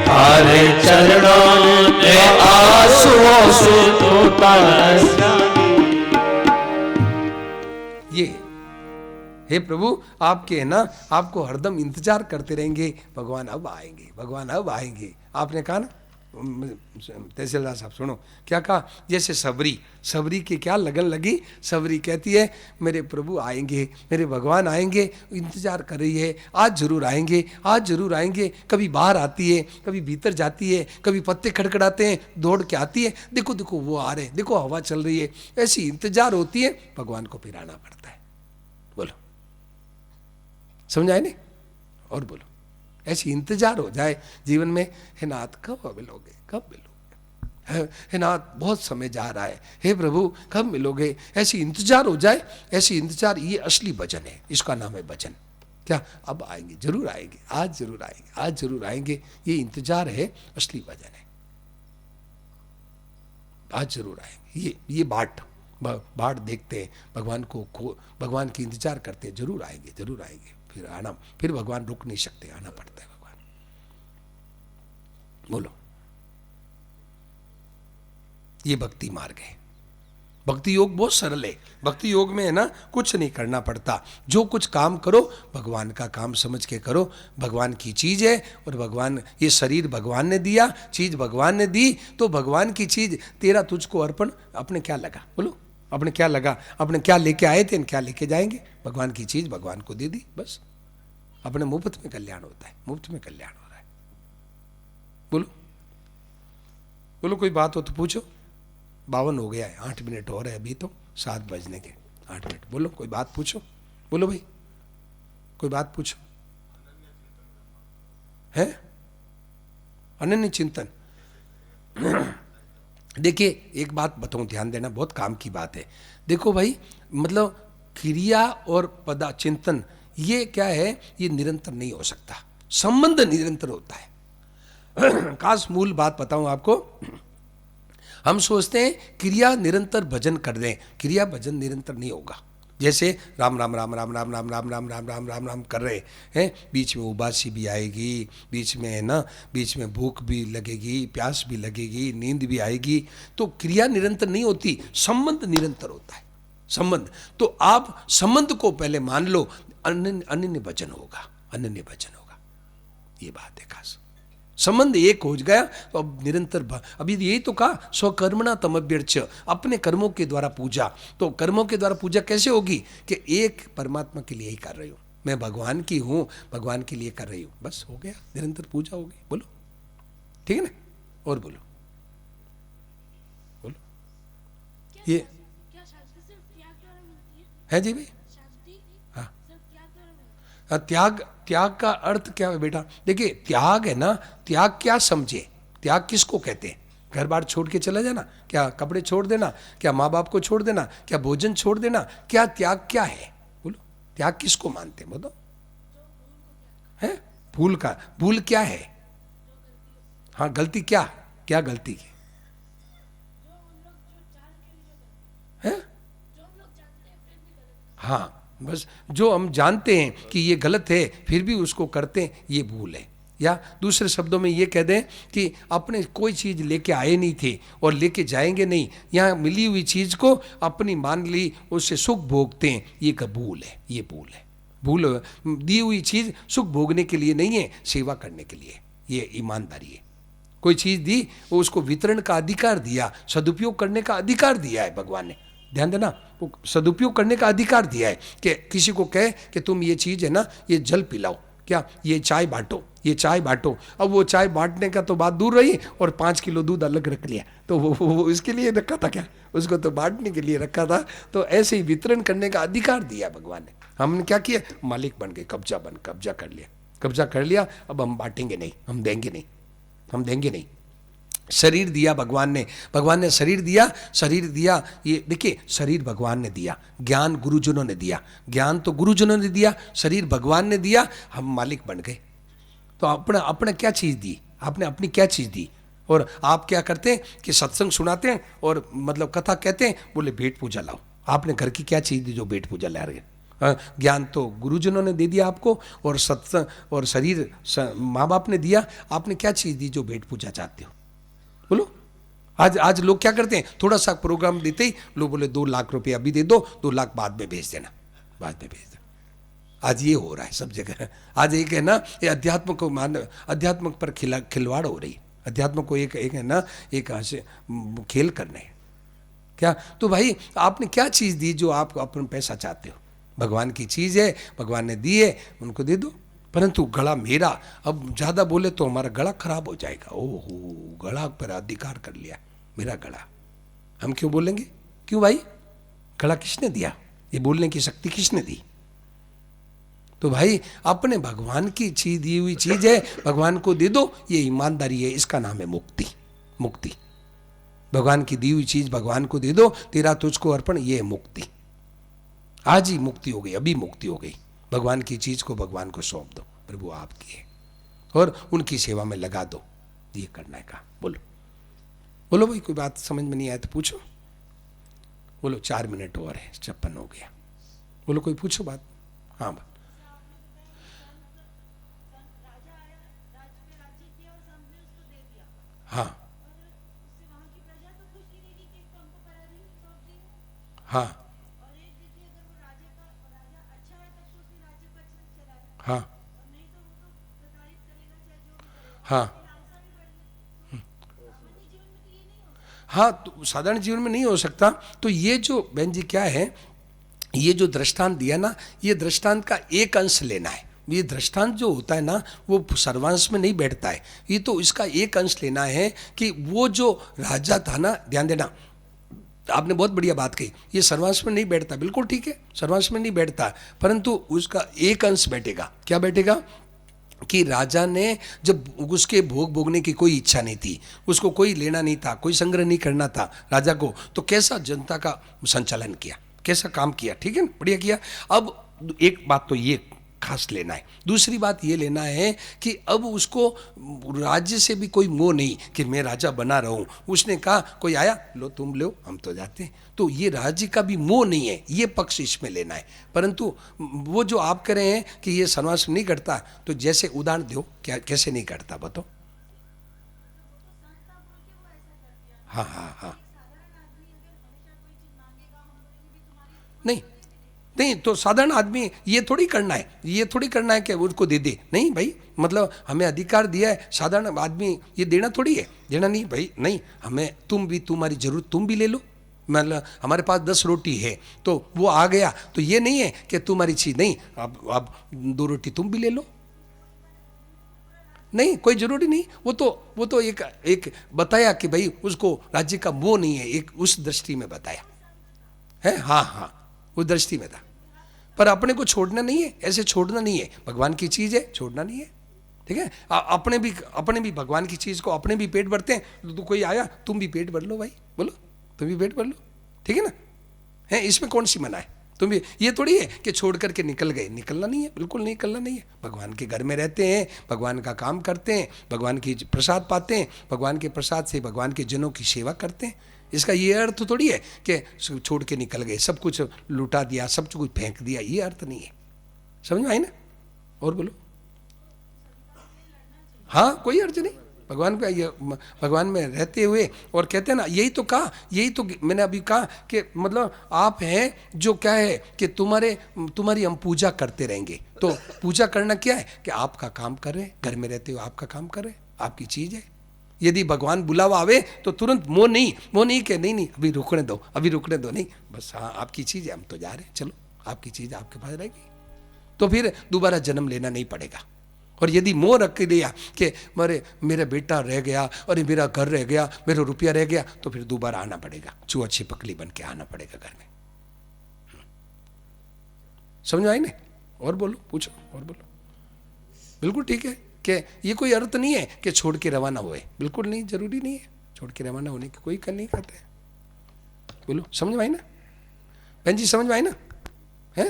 थारे चरणों में आंसुओं से धोता रहस्या जी। ये हे प्रभु आपके है ना, आपको हरदम इंतजार करते रहेंगे, भगवान अब आएंगे, भगवान अब आएंगे। आपने कहा ना, तहसीलदार साहब सुनो क्या कहा, जैसे सबरी की क्या लगन लगी, सबरी कहती है मेरे प्रभु आएंगे, मेरे भगवान आएंगे, इंतजार कर रही है, आज जरूर आएंगे, आज जरूर आएंगे। कभी बाहर आती है, कभी भीतर जाती है, कभी पत्ते खड़खड़ाते हैं, दौड़ के आती है, देखो देखो वो आ रहे हैं, देखो हवा चल रही है, ऐसी इंतजार होती है, भगवान को फिर आना पड़ता है। बोलो समझाए नहीं? और बोलो, ऐसी इंतजार हो जाए जीवन में, हे नाथ कब मिलोगे, कब मिलोगे, हे नाथ बहुत समय जा रहा है, हे प्रभु कब मिलोगे, ऐसी इंतजार हो जाए, ऐसी इंतजार, ये असली भजन है, इसका नाम है भजन। क्या अब आएंगे, जरूर आएंगे, आज जरूर आएंगे, आज जरूर आएंगे, ये इंतजार है, असली भजन है। आज जरूर आएंगे, ये बाट देखते हैं भगवान को, भगवान की इंतजार करते हैं, जरूर आएंगे, जरूर आएंगे, फिर आना, फिर भगवान रुक नहीं सकते, आना पड़ता है भगवान। बोलो, ये भक्ति मार्ग है। भक्ति योग बहुत सरल है। भक्ति योग में है ना, कुछ नहीं करना पड़ता, जो कुछ काम करो भगवान का काम समझ के करो। भगवान की चीज है, और भगवान, ये शरीर भगवान ने दिया, चीज भगवान ने दी, तो भगवान की चीज तेरा तुझको अर्पण। अपने क्या लगा, बोलो अपने क्या लगा, अपने क्या लेके आए थे, क्या लेके जाएंगे, भगवान की चीज भगवान को दे दी, बस। अपने मुफ्त में कल्याण होता है, मुफ्त में कल्याण हो रहा है। बोलो बोलो, कोई बात हो तो पूछो। 52 हो गया है, 8 मिनट और है, अभी तो 7 बजने के 8 मिनट। बोलो कोई बात पूछो, बोलो भाई कोई बात पूछो। है अनन्य चिंतन। देखिए एक बात बताऊं, ध्यान देना, बहुत काम की बात है। देखो भाई, मतलब क्रिया और पदा चिंतन, ये क्या है, ये निरंतर नहीं हो सकता, संबंध निरंतर होता है। खास मूल बात बताऊं आपको, हम सोचते हैं क्रिया निरंतर भजन कर दें, क्रिया भजन निरंतर नहीं होगा। जैसे राम राम राम राम राम राम राम राम राम राम राम राम कर रहे हैं, बीच में उबासी भी आएगी, बीच में है ना, बीच में भूख भी लगेगी, प्यास भी लगेगी, नींद भी आएगी, तो क्रिया निरंतर नहीं होती, संबंध निरंतर होता है। संबंध, तो आप संबंध को पहले मान लो, अनन्य भजन होगा, अनन्य भजन होगा, ये बात है खास। संबंध एक हो गया तो अब निरंतर अभी यही तो कहा, स्वकर्मणा तमभ्यर्च, अपने कर्मों के द्वारा पूजा। तो कर्मों के द्वारा पूजा कैसे होगी, कि एक परमात्मा के लिए ही कर रही हूं, मैं भगवान की हूं, भगवान के लिए कर रही हूं, बस हो गया, निरंतर पूजा होगी। बोलो ठीक है ना? और बोलो बोलो, ये है जी भाई। हाँ, त्याग का अर्थ क्या है बेटा? देखिए त्याग है ना, त्याग क्या समझे, त्याग किसको कहते हैं? घर बार छोड़ के चला जाना, क्या कपड़े छोड़ देना, क्या माँ बाप को छोड़ देना, क्या भोजन छोड़ देना, क्या त्याग क्या है? बोलो त्याग किसको मानते हैं? बोलो है भूल का, भूल क्या है? हाँ गलती, क्या क्या गलती की है? हाँ बस, जो हम जानते हैं कि ये गलत है फिर भी उसको करते हैं, ये भूल है। या दूसरे शब्दों में ये कह दें कि अपने कोई चीज़ लेके आए नहीं थे और लेके जाएंगे नहीं, यहाँ मिली हुई चीज़ को अपनी मान ली, उससे सुख भोगते हैं, ये का भूल है, ये भूल है। भूल, दी हुई चीज़ सुख भोगने के लिए नहीं है, सेवा करने के लिए, ये ईमानदारी है। कोई चीज़ दी, उसको वितरण का अधिकार दिया, सदुपयोग करने का अधिकार दिया है भगवान ने, ध्यान देना, वो सदुपयोग करने का अधिकार दिया है कि किसी को कहे कि तुम ये चीज़ है ना, ये जल पिलाओ, क्या ये चाय बांटो, ये चाय बांटो। अब वो चाय बांटने का तो बात दूर रही, और 5 किलो दूध अलग रख लिया, तो वो इसके लिए रखा था क्या? उसको तो बांटने के लिए रखा था। तो ऐसे ही वितरण करने का अधिकार दिया भगवान ने। हमने क्या किया? मालिक बन गए, कब्जा कर लिया, कब्जा कर लिया। अब हम बांटेंगे नहीं, हम देंगे नहीं, हम देंगे नहीं। शरीर दिया भगवान ने शरीर दिया। ये देखिए, शरीर भगवान ने दिया, ज्ञान गुरुजनों ने दिया, ज्ञान तो गुरुजनों ने दिया, शरीर भगवान ने दिया, हम मालिक बन गए। तो अपने क्या चीज़ दी आपने? अपनी क्या चीज़ दी? और आप क्या करते हैं कि सत्संग सुनाते हैं और मतलब कथा कहते हैं, बोले भेंट पूजा लाओ। आपने घर की क्या चीज़ दी जो भेंट पूजा ला रहे हैं? ज्ञान तो गुरुजनों ने दे दिया आपको, और सत्संग और शरीर माँ बाप ने दिया। आपने क्या चीज़ दी जो भेंट पूजा चाहते हो? बोलो। आज लोग क्या करते हैं? थोड़ा सा प्रोग्राम देते ही लोग बोले 2 लाख रुपये अभी दे दो, 2 लाख बाद में भेज देना, बाद में भेज देना। आज ये हो रहा है सब जगह। आज एक है ना, ये अध्यात्म पर खिलवाड़ हो रही है। अध्यात्म को एक है ना, एक से खेल करने है क्या? तो भाई आपने क्या चीज़ दी जो आप अपना पैसा चाहते हो? भगवान की चीज़ है, भगवान ने दी है, उनको दे दो। परंतु गला मेरा, अब ज़्यादा बोले तो हमारा गला खराब हो जाएगा। ओहो, गला पर अधिकार कर लिया, मेरा गला, हम क्यों बोलेंगे? क्यों भाई? गला किसने दिया? ये बोलने की शक्ति किसने दी? तो भाई अपने भगवान की चीज, दी हुई चीज है, भगवान को दे दो, ये ईमानदारी है, इसका नाम है मुक्ति। मुक्ति, भगवान की दी हुई चीज भगवान को दे दो, तेरा तुझको अर्पण, ये है मुक्ति। आज ही मुक्ति हो गई, अभी मुक्ति हो गई। भगवान की चीज को भगवान को सौंप दो, प्रभु आपकी है, और उनकी सेवा में लगा दो। ये करना है का? बोलो बोलो भाई, कोई बात समझ में नहीं आया तो पूछो। बोलो 4 मिनट और है, 56 हो गया। बोलो कोई पूछो बात। हाँ बात। हाँ हाँ हाँ हाँ हाँ, तो साधारण जीवन में नहीं हो सकता। तो ये जो बहन जी क्या है, ये जो दृष्टांत दिया ना, ये दृष्टांत का एक अंश लेना है। ये दृष्टांत जो होता है ना, वो सर्वांश में नहीं बैठता है। ये तो इसका एक अंश लेना है कि वो जो राजा था ना, ध्यान देना, आपने बहुत बढ़िया बात कही, ये सर्वांश में नहीं बैठता, बिल्कुल ठीक है, सर्वांश में नहीं बैठता, परंतु उसका एक अंश बैठेगा। क्या बैठेगा? कि राजा ने जब उसके भोग भोगने की कोई इच्छा नहीं थी, उसको कोई लेना नहीं था, कोई संग्रह नहीं करना था राजा को, तो कैसा जनता का संचालन किया, कैसा काम किया, ठीक है ना, बढ़िया किया। अब एक बात तो ये खास लेना है। दूसरी बात ये लेना है कि अब उसको राज्य से भी कोई मोह नहीं कि मैं राजा बना रहा हूँ। उसने कहा कोई आया, लो तुम लो, हम तो जाते हैं। तो ये राज्य का भी मोह नहीं है, ये पक्ष इसमें लेना है। परंतु वो जो आप कह रहे हैं कि ये सर्वांश नहीं करता, तो जैसे उदाहरण दो, क्या कैसे नहीं करता बताओ? हाँ हाँ हाँ, नहीं नहीं, तो साधारण आदमी ये थोड़ी करना है, ये थोड़ी करना है कि उसको दे दे, नहीं भाई, मतलब हमें अधिकार दिया है, साधारण आदमी ये देना थोड़ी है, देना नहीं भाई, नहीं, हमें तुम भी, तुम्हारी जरूरत तुम भी ले लो। मतलब हमारे पास 10 रोटी है, तो वो आ गया, तो ये नहीं है कि तुम्हारी चीज नहीं, अब 2 रोटी तुम भी ले लो, नहीं कोई जरूरी नहीं। वो तो एक बताया कि भाई उसको राज्य का मोह नहीं है, एक उस दृष्टि में बताया है। हाँ हाँ, उस दृष्टि में था, पर अपने को छोड़ना नहीं है, ऐसे छोड़ना नहीं है, भगवान की चीज है, छोड़ना नहीं है, ठीक है। अपने भी भगवान की चीज को अपने भी पेट भरते हैं, तो कोई आया तुम भी पेट भर लो भाई, बोलो तुम भी पेट भर लो, ठीक है ना, है इसमें कौन सी मना है? तुम भी, ये थोड़ी है कि छोड़ करके निकल गए, निकलना नहीं है, बिल्कुल निकलना नहीं है। भगवान के घर में रहते हैं, भगवान का काम करते हैं, भगवान की प्रसाद पाते हैं, भगवान के प्रसाद से भगवान के जनों की सेवा करते हैं। इसका ये अर्थ थोड़ी है कि छोड़ के निकल गए, सब कुछ लुटा दिया, सब कुछ फेंक दिया, ये अर्थ नहीं है। समझ में आई ना? और बोलो। हाँ, कोई अर्थ नहीं, भगवान में रहते हुए, और कहते हैं ना, यही तो मैंने अभी कहा कि मतलब आप हैं जो क्या है कि तुम्हारी हम पूजा करते रहेंगे। तो पूजा करना क्या है कि आपका काम कर रहे हैं, घर में रहते हुए आपका काम कर रहे हैं, आपकी चीज है, यदि भगवान बुलावा आवे तो तुरंत मोह नहीं कि नहीं अभी रुकने दो नहीं, बस हाँ आपकी चीज़ है, हम तो जा रहे हैं, चलो आपकी चीज़ आपके पास रहेगी, तो फिर दोबारा जन्म लेना नहीं पड़ेगा। और यदि मोह रख लिया कि मेरा बेटा रह गया और मेरा घर रह गया, मेरा रुपया रह गया, तो फिर दोबारा आना पड़ेगा, चूहा छिपकली बन के आना पड़ेगा घर में। समझ आई नहीं? और बोलो, पूछो और बोलो। बिल्कुल ठीक है कि ये कोई अर्थ नहीं है कि छोड़ के रवाना हुए, बिल्कुल नहीं, जरूरी नहीं है छोड़ के रवाना होने की कोई कर नहीं कहते। बोलो, समझ में आई ना बहन जी? समझ में आई ना? है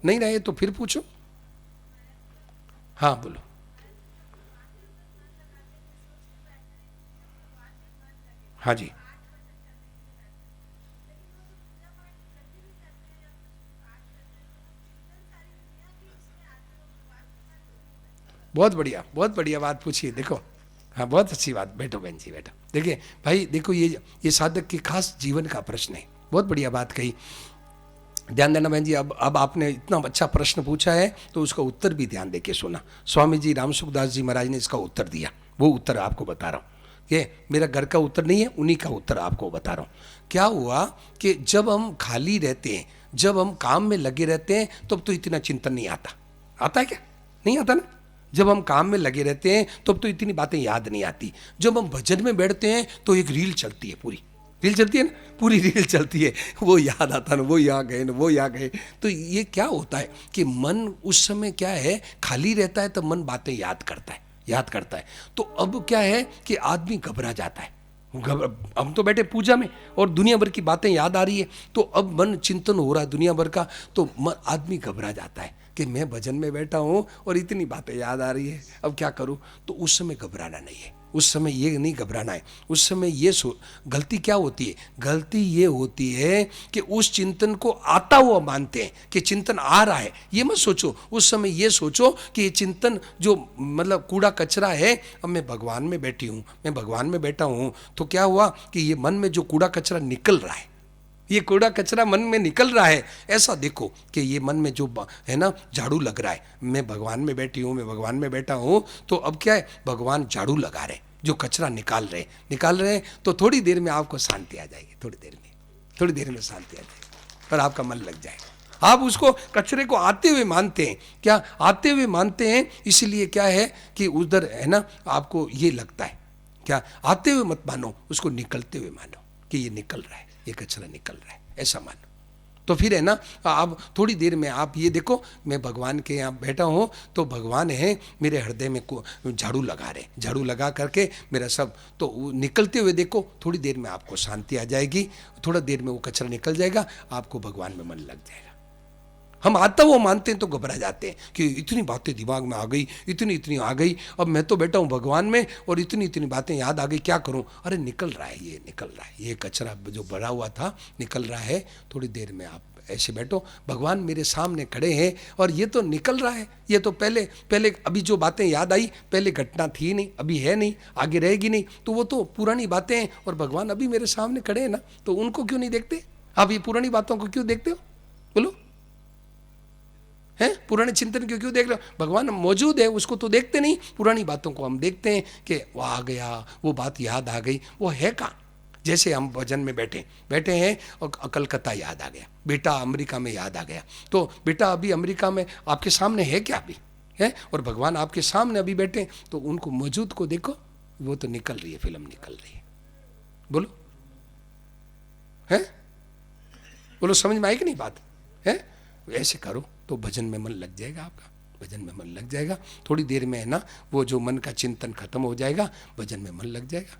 नहीं रहे तो फिर पूछो। हाँ बोलो। हाँ जी, बहुत बढ़िया बात पूछी। देखो, हाँ बहुत अच्छी बात। बैठो बहन जी, बैठो। देखिए भाई, देखो ये साधक के खास जीवन का प्रश्न है, बहुत बढ़िया बात कही। ध्यान देना बहन जी, अब आपने इतना अच्छा प्रश्न पूछा है तो उसका उत्तर भी ध्यान देके सुना। स्वामी जी राम सुखदास जी महाराज ने इसका उत्तर दिया, वो उत्तर आपको बता रहा हूँ। ये मेरा घर का उत्तर नहीं है, उन्हीं का उत्तर आपको बता रहा हूँ। क्या हुआ कि जब हम खाली रहते हैं, जब हम काम में लगे रहते हैं, तब तो इतना चिंतन नहीं आता। आता है क्या? नहीं आता ना। जब हम काम में लगे रहते हैं तब तो इतनी बातें याद नहीं आती। जब हम भजन में बैठते हैं तो एक रील चलती है, पूरी रील चलती है ना, पूरी रील चलती है, वो याद आता ना, वो यहाँ गए ना, वो यहाँ गए। तो ये क्या होता है कि मन उस समय क्या है, खाली रहता है, तब मन बातें याद करता है। तो अब क्या है कि आदमी घबरा जाता है। हम तो बैठे पूजा में और दुनिया भर की बातें याद आ रही है, तो अब मन चिंतन हो रहा है दुनिया भर का, तो आदमी घबरा जाता है कि मैं भजन में बैठा हूँ और इतनी बातें याद आ रही है, अब क्या करूँ। तो उस समय घबराना नहीं है, उस समय ये नहीं घबराना है। उस समय ये गलती क्या होती है? गलती ये होती है कि उस चिंतन को आता हुआ मानते हैं कि चिंतन आ रहा है, ये मत सोचो। उस समय ये सोचो कि ये चिंतन जो मतलब कूड़ा कचरा है, अब मैं भगवान में बैठी हूँ, मैं भगवान में बैठा हूँ। तो क्या हुआ कि ये मन में जो कूड़ा कचरा निकल रहा है, ये कूड़ा कचरा मन में निकल रहा है, ऐसा देखो कि ये मन में जो है ना झाड़ू लग रहा है, मैं भगवान में बैठी हूँ, मैं भगवान में बैठा हूँ। तो अब क्या है, भगवान झाड़ू लगा रहे, जो कचरा निकाल रहे हैं। तो थोड़ी देर में आपको शांति आ जाएगी, थोड़ी देर में शांति आ जाएगी और आपका मन लग जाएगा। आप उसको कचरे को आते हुए मानते हैं, क्या आते हुए मानते हैं, इसलिए क्या है कि उधर है ना आपको ये लगता है, क्या आते हुए मत मानो, उसको निकलते हुए मानो कि ये निकल रहा है, ये कचरा निकल रहा है, ऐसा मानो। तो फिर है ना, अब थोड़ी देर में आप ये देखो, मैं भगवान के यहाँ बैठा हूँ, तो भगवान है मेरे हृदय में झाड़ू लगा रहे, झाड़ू लगा करके मेरा सब तो निकलते हुए देखो। थोड़ी देर में आपको शांति आ जाएगी, थोड़ा देर में वो कचरा निकल जाएगा, आपको भगवान में मन लग जाएगा। हम आता वो मानते हैं तो घबरा जाते हैं कि इतनी बातें दिमाग में आ गई, इतनी आ गई, अब मैं तो बैठा हूँ भगवान में और इतनी बातें याद आ गई, क्या करूँ। अरे निकल रहा है, ये कचरा जो भरा हुआ था निकल रहा है। थोड़ी देर में आप ऐसे बैठो, भगवान मेरे सामने खड़े हैं और ये तो निकल रहा है। ये तो पहले अभी जो बातें याद आई, पहले घटना थी नहीं, अभी है नहीं, आगे रहेगी नहीं, तो वो तो पुरानी बातें हैं और भगवान अभी मेरे सामने खड़े हैं ना, तो उनको क्यों नहीं देखते? आप ये पुरानी बातों को क्यों देखते हो? बोलो, है पुराने चिंतन क्यों देख रहे हो? भगवान मौजूद है, उसको तो देखते नहीं, पुरानी बातों को हम देखते हैं कि वो आ गया, वो बात याद आ गई, वो है कहाँ। जैसे हम भजन में बैठे हैं और कलकत्ता याद आ गया, बेटा अमेरिका में याद आ गया, तो बेटा अभी अमेरिका में आपके सामने है क्या? अभी है, और भगवान आपके सामने अभी बैठे, तो उनको मौजूद को देखो, वो तो निकल रही है, फिल्म निकल रही है। बोलो, है बोलो, समझ में आई कि नहीं बात? है ऐसे करो तो भजन में मन लग जाएगा, आपका भजन में मन लग जाएगा। थोड़ी देर में है ना, वो जो मन का चिंतन खत्म हो जाएगा, भजन में मन लग जाएगा।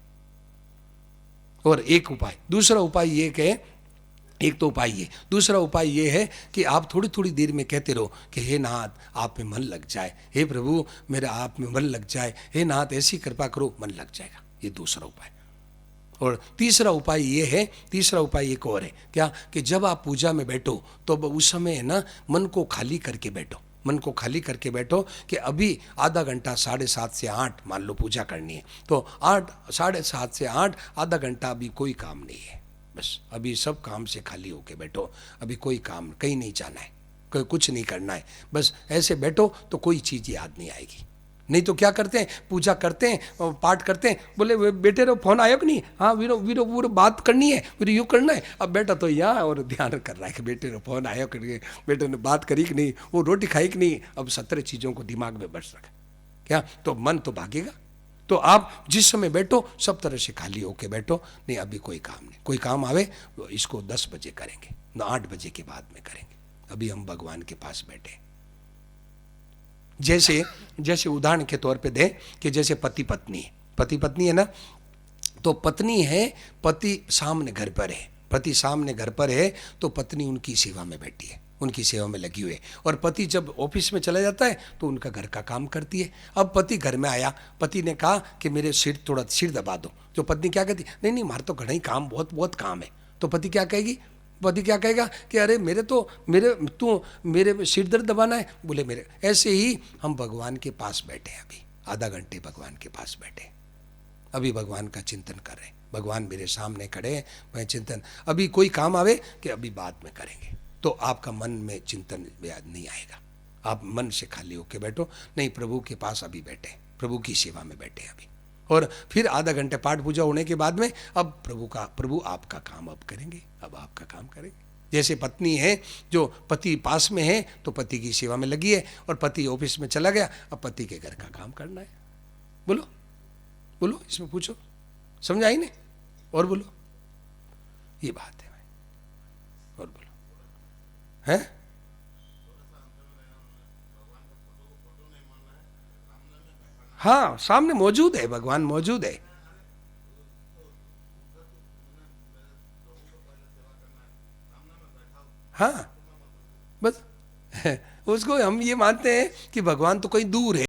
और एक उपाय, दूसरा उपाय ये कि एक तो उपाय ये, दूसरा उपाय ये है कि आप थोड़ी देर में कहते रहो कि हे नाथ आप में मन लग जाए, हे प्रभु मेरा आप में मन लग जाए, हे नाथ ऐसी कृपा करो, मन लग जाएगा। ये दूसरा उपाय। और तीसरा उपाय ये है, तीसरा उपाय एक और है, क्या कि जब आप पूजा में बैठो तो उस समय है ना मन को खाली करके बैठो, मन को खाली करके बैठो कि अभी आधा घंटा 7:30 से 8 मान लो पूजा करनी है, तो 7:30 से 8 आधा घंटा अभी कोई काम नहीं है, बस अभी सब काम से खाली होके बैठो, अभी कोई काम कहीं नहीं जाना है, कोई कुछ नहीं करना है, बस ऐसे बैठो तो कोई चीज़ याद नहीं आएगी। नहीं तो क्या करते हैं, पूजा करते हैं और पाठ करते हैं, बोले बेटे रो फोन आयो कि नहीं, हाँ वीरो वीरो वीरो बात करनी है, वीरो यूँ करना है। अब बेटा तो यहाँ और ध्यान कर रहा है कि बेटे रो फोन आयो कि नहीं, बेटे ने बात करी कि नहीं, वो रोटी खाई कि नहीं। अब 17 चीज़ों को दिमाग में बस रखा क्या, तो मन तो भागेगा। तो आप जिस समय बैठो सब तरह से खाली होके बैठो, नहीं अभी कोई काम नहीं, कोई काम आवे तो इसको 10 बजे करेंगे, 8 बजे के बाद में करेंगे, अभी हम भगवान के पास बैठे। जैसे जैसे उदाहरण के तौर पे दें कि जैसे पति पत्नी है ना, तो पत्नी है, पति सामने घर पर है, पति सामने घर पर है तो पत्नी उनकी सेवा में बैठी है, उनकी सेवा में लगी हुई है। और पति जब ऑफिस में चला जाता है तो उनका घर का काम करती है। अब पति घर में आया, पति ने कहा कि मेरे थोड़ा सिर दबा दो, तो पत्नी क्या कहती, नहीं नहीं मारे तो घना ही काम, बहुत बहुत काम है। तो पति क्या कहेगी, पति क्या कहेगा कि अरे मेरे सिर दर्द दबाना है, बोले मेरे। ऐसे ही हम भगवान के पास बैठे हैं, अभी आधा घंटे भगवान के पास बैठे, अभी भगवान का चिंतन कर रहे हैं, भगवान मेरे सामने खड़े हैं, मैं चिंतन, अभी कोई काम आवे कि अभी बाद में करेंगे, तो आपका मन में चिंतन याद नहीं आएगा। आप मन से खाली होके बैठो, नहीं प्रभु के पास अभी बैठे, प्रभु की सेवा में बैठे अभी। और फिर आधा घंटे पाठ पूजा होने के बाद में अब प्रभु आपका काम अब करेंगे, अब आपका काम करेंगे। जैसे पत्नी है जो पति पास में है तो पति की सेवा में लगी है, और पति ऑफिस में चला गया, अब पति के घर का काम करना है। बोलो बोलो, इसमें पूछो, समझ आई नहीं? और बोलो, ये बात है भाई, और बोलो है। हाँ सामने मौजूद है, भगवान मौजूद है। हाँ बस उसको हम ये मानते हैं कि भगवान तो कहीं दूर है।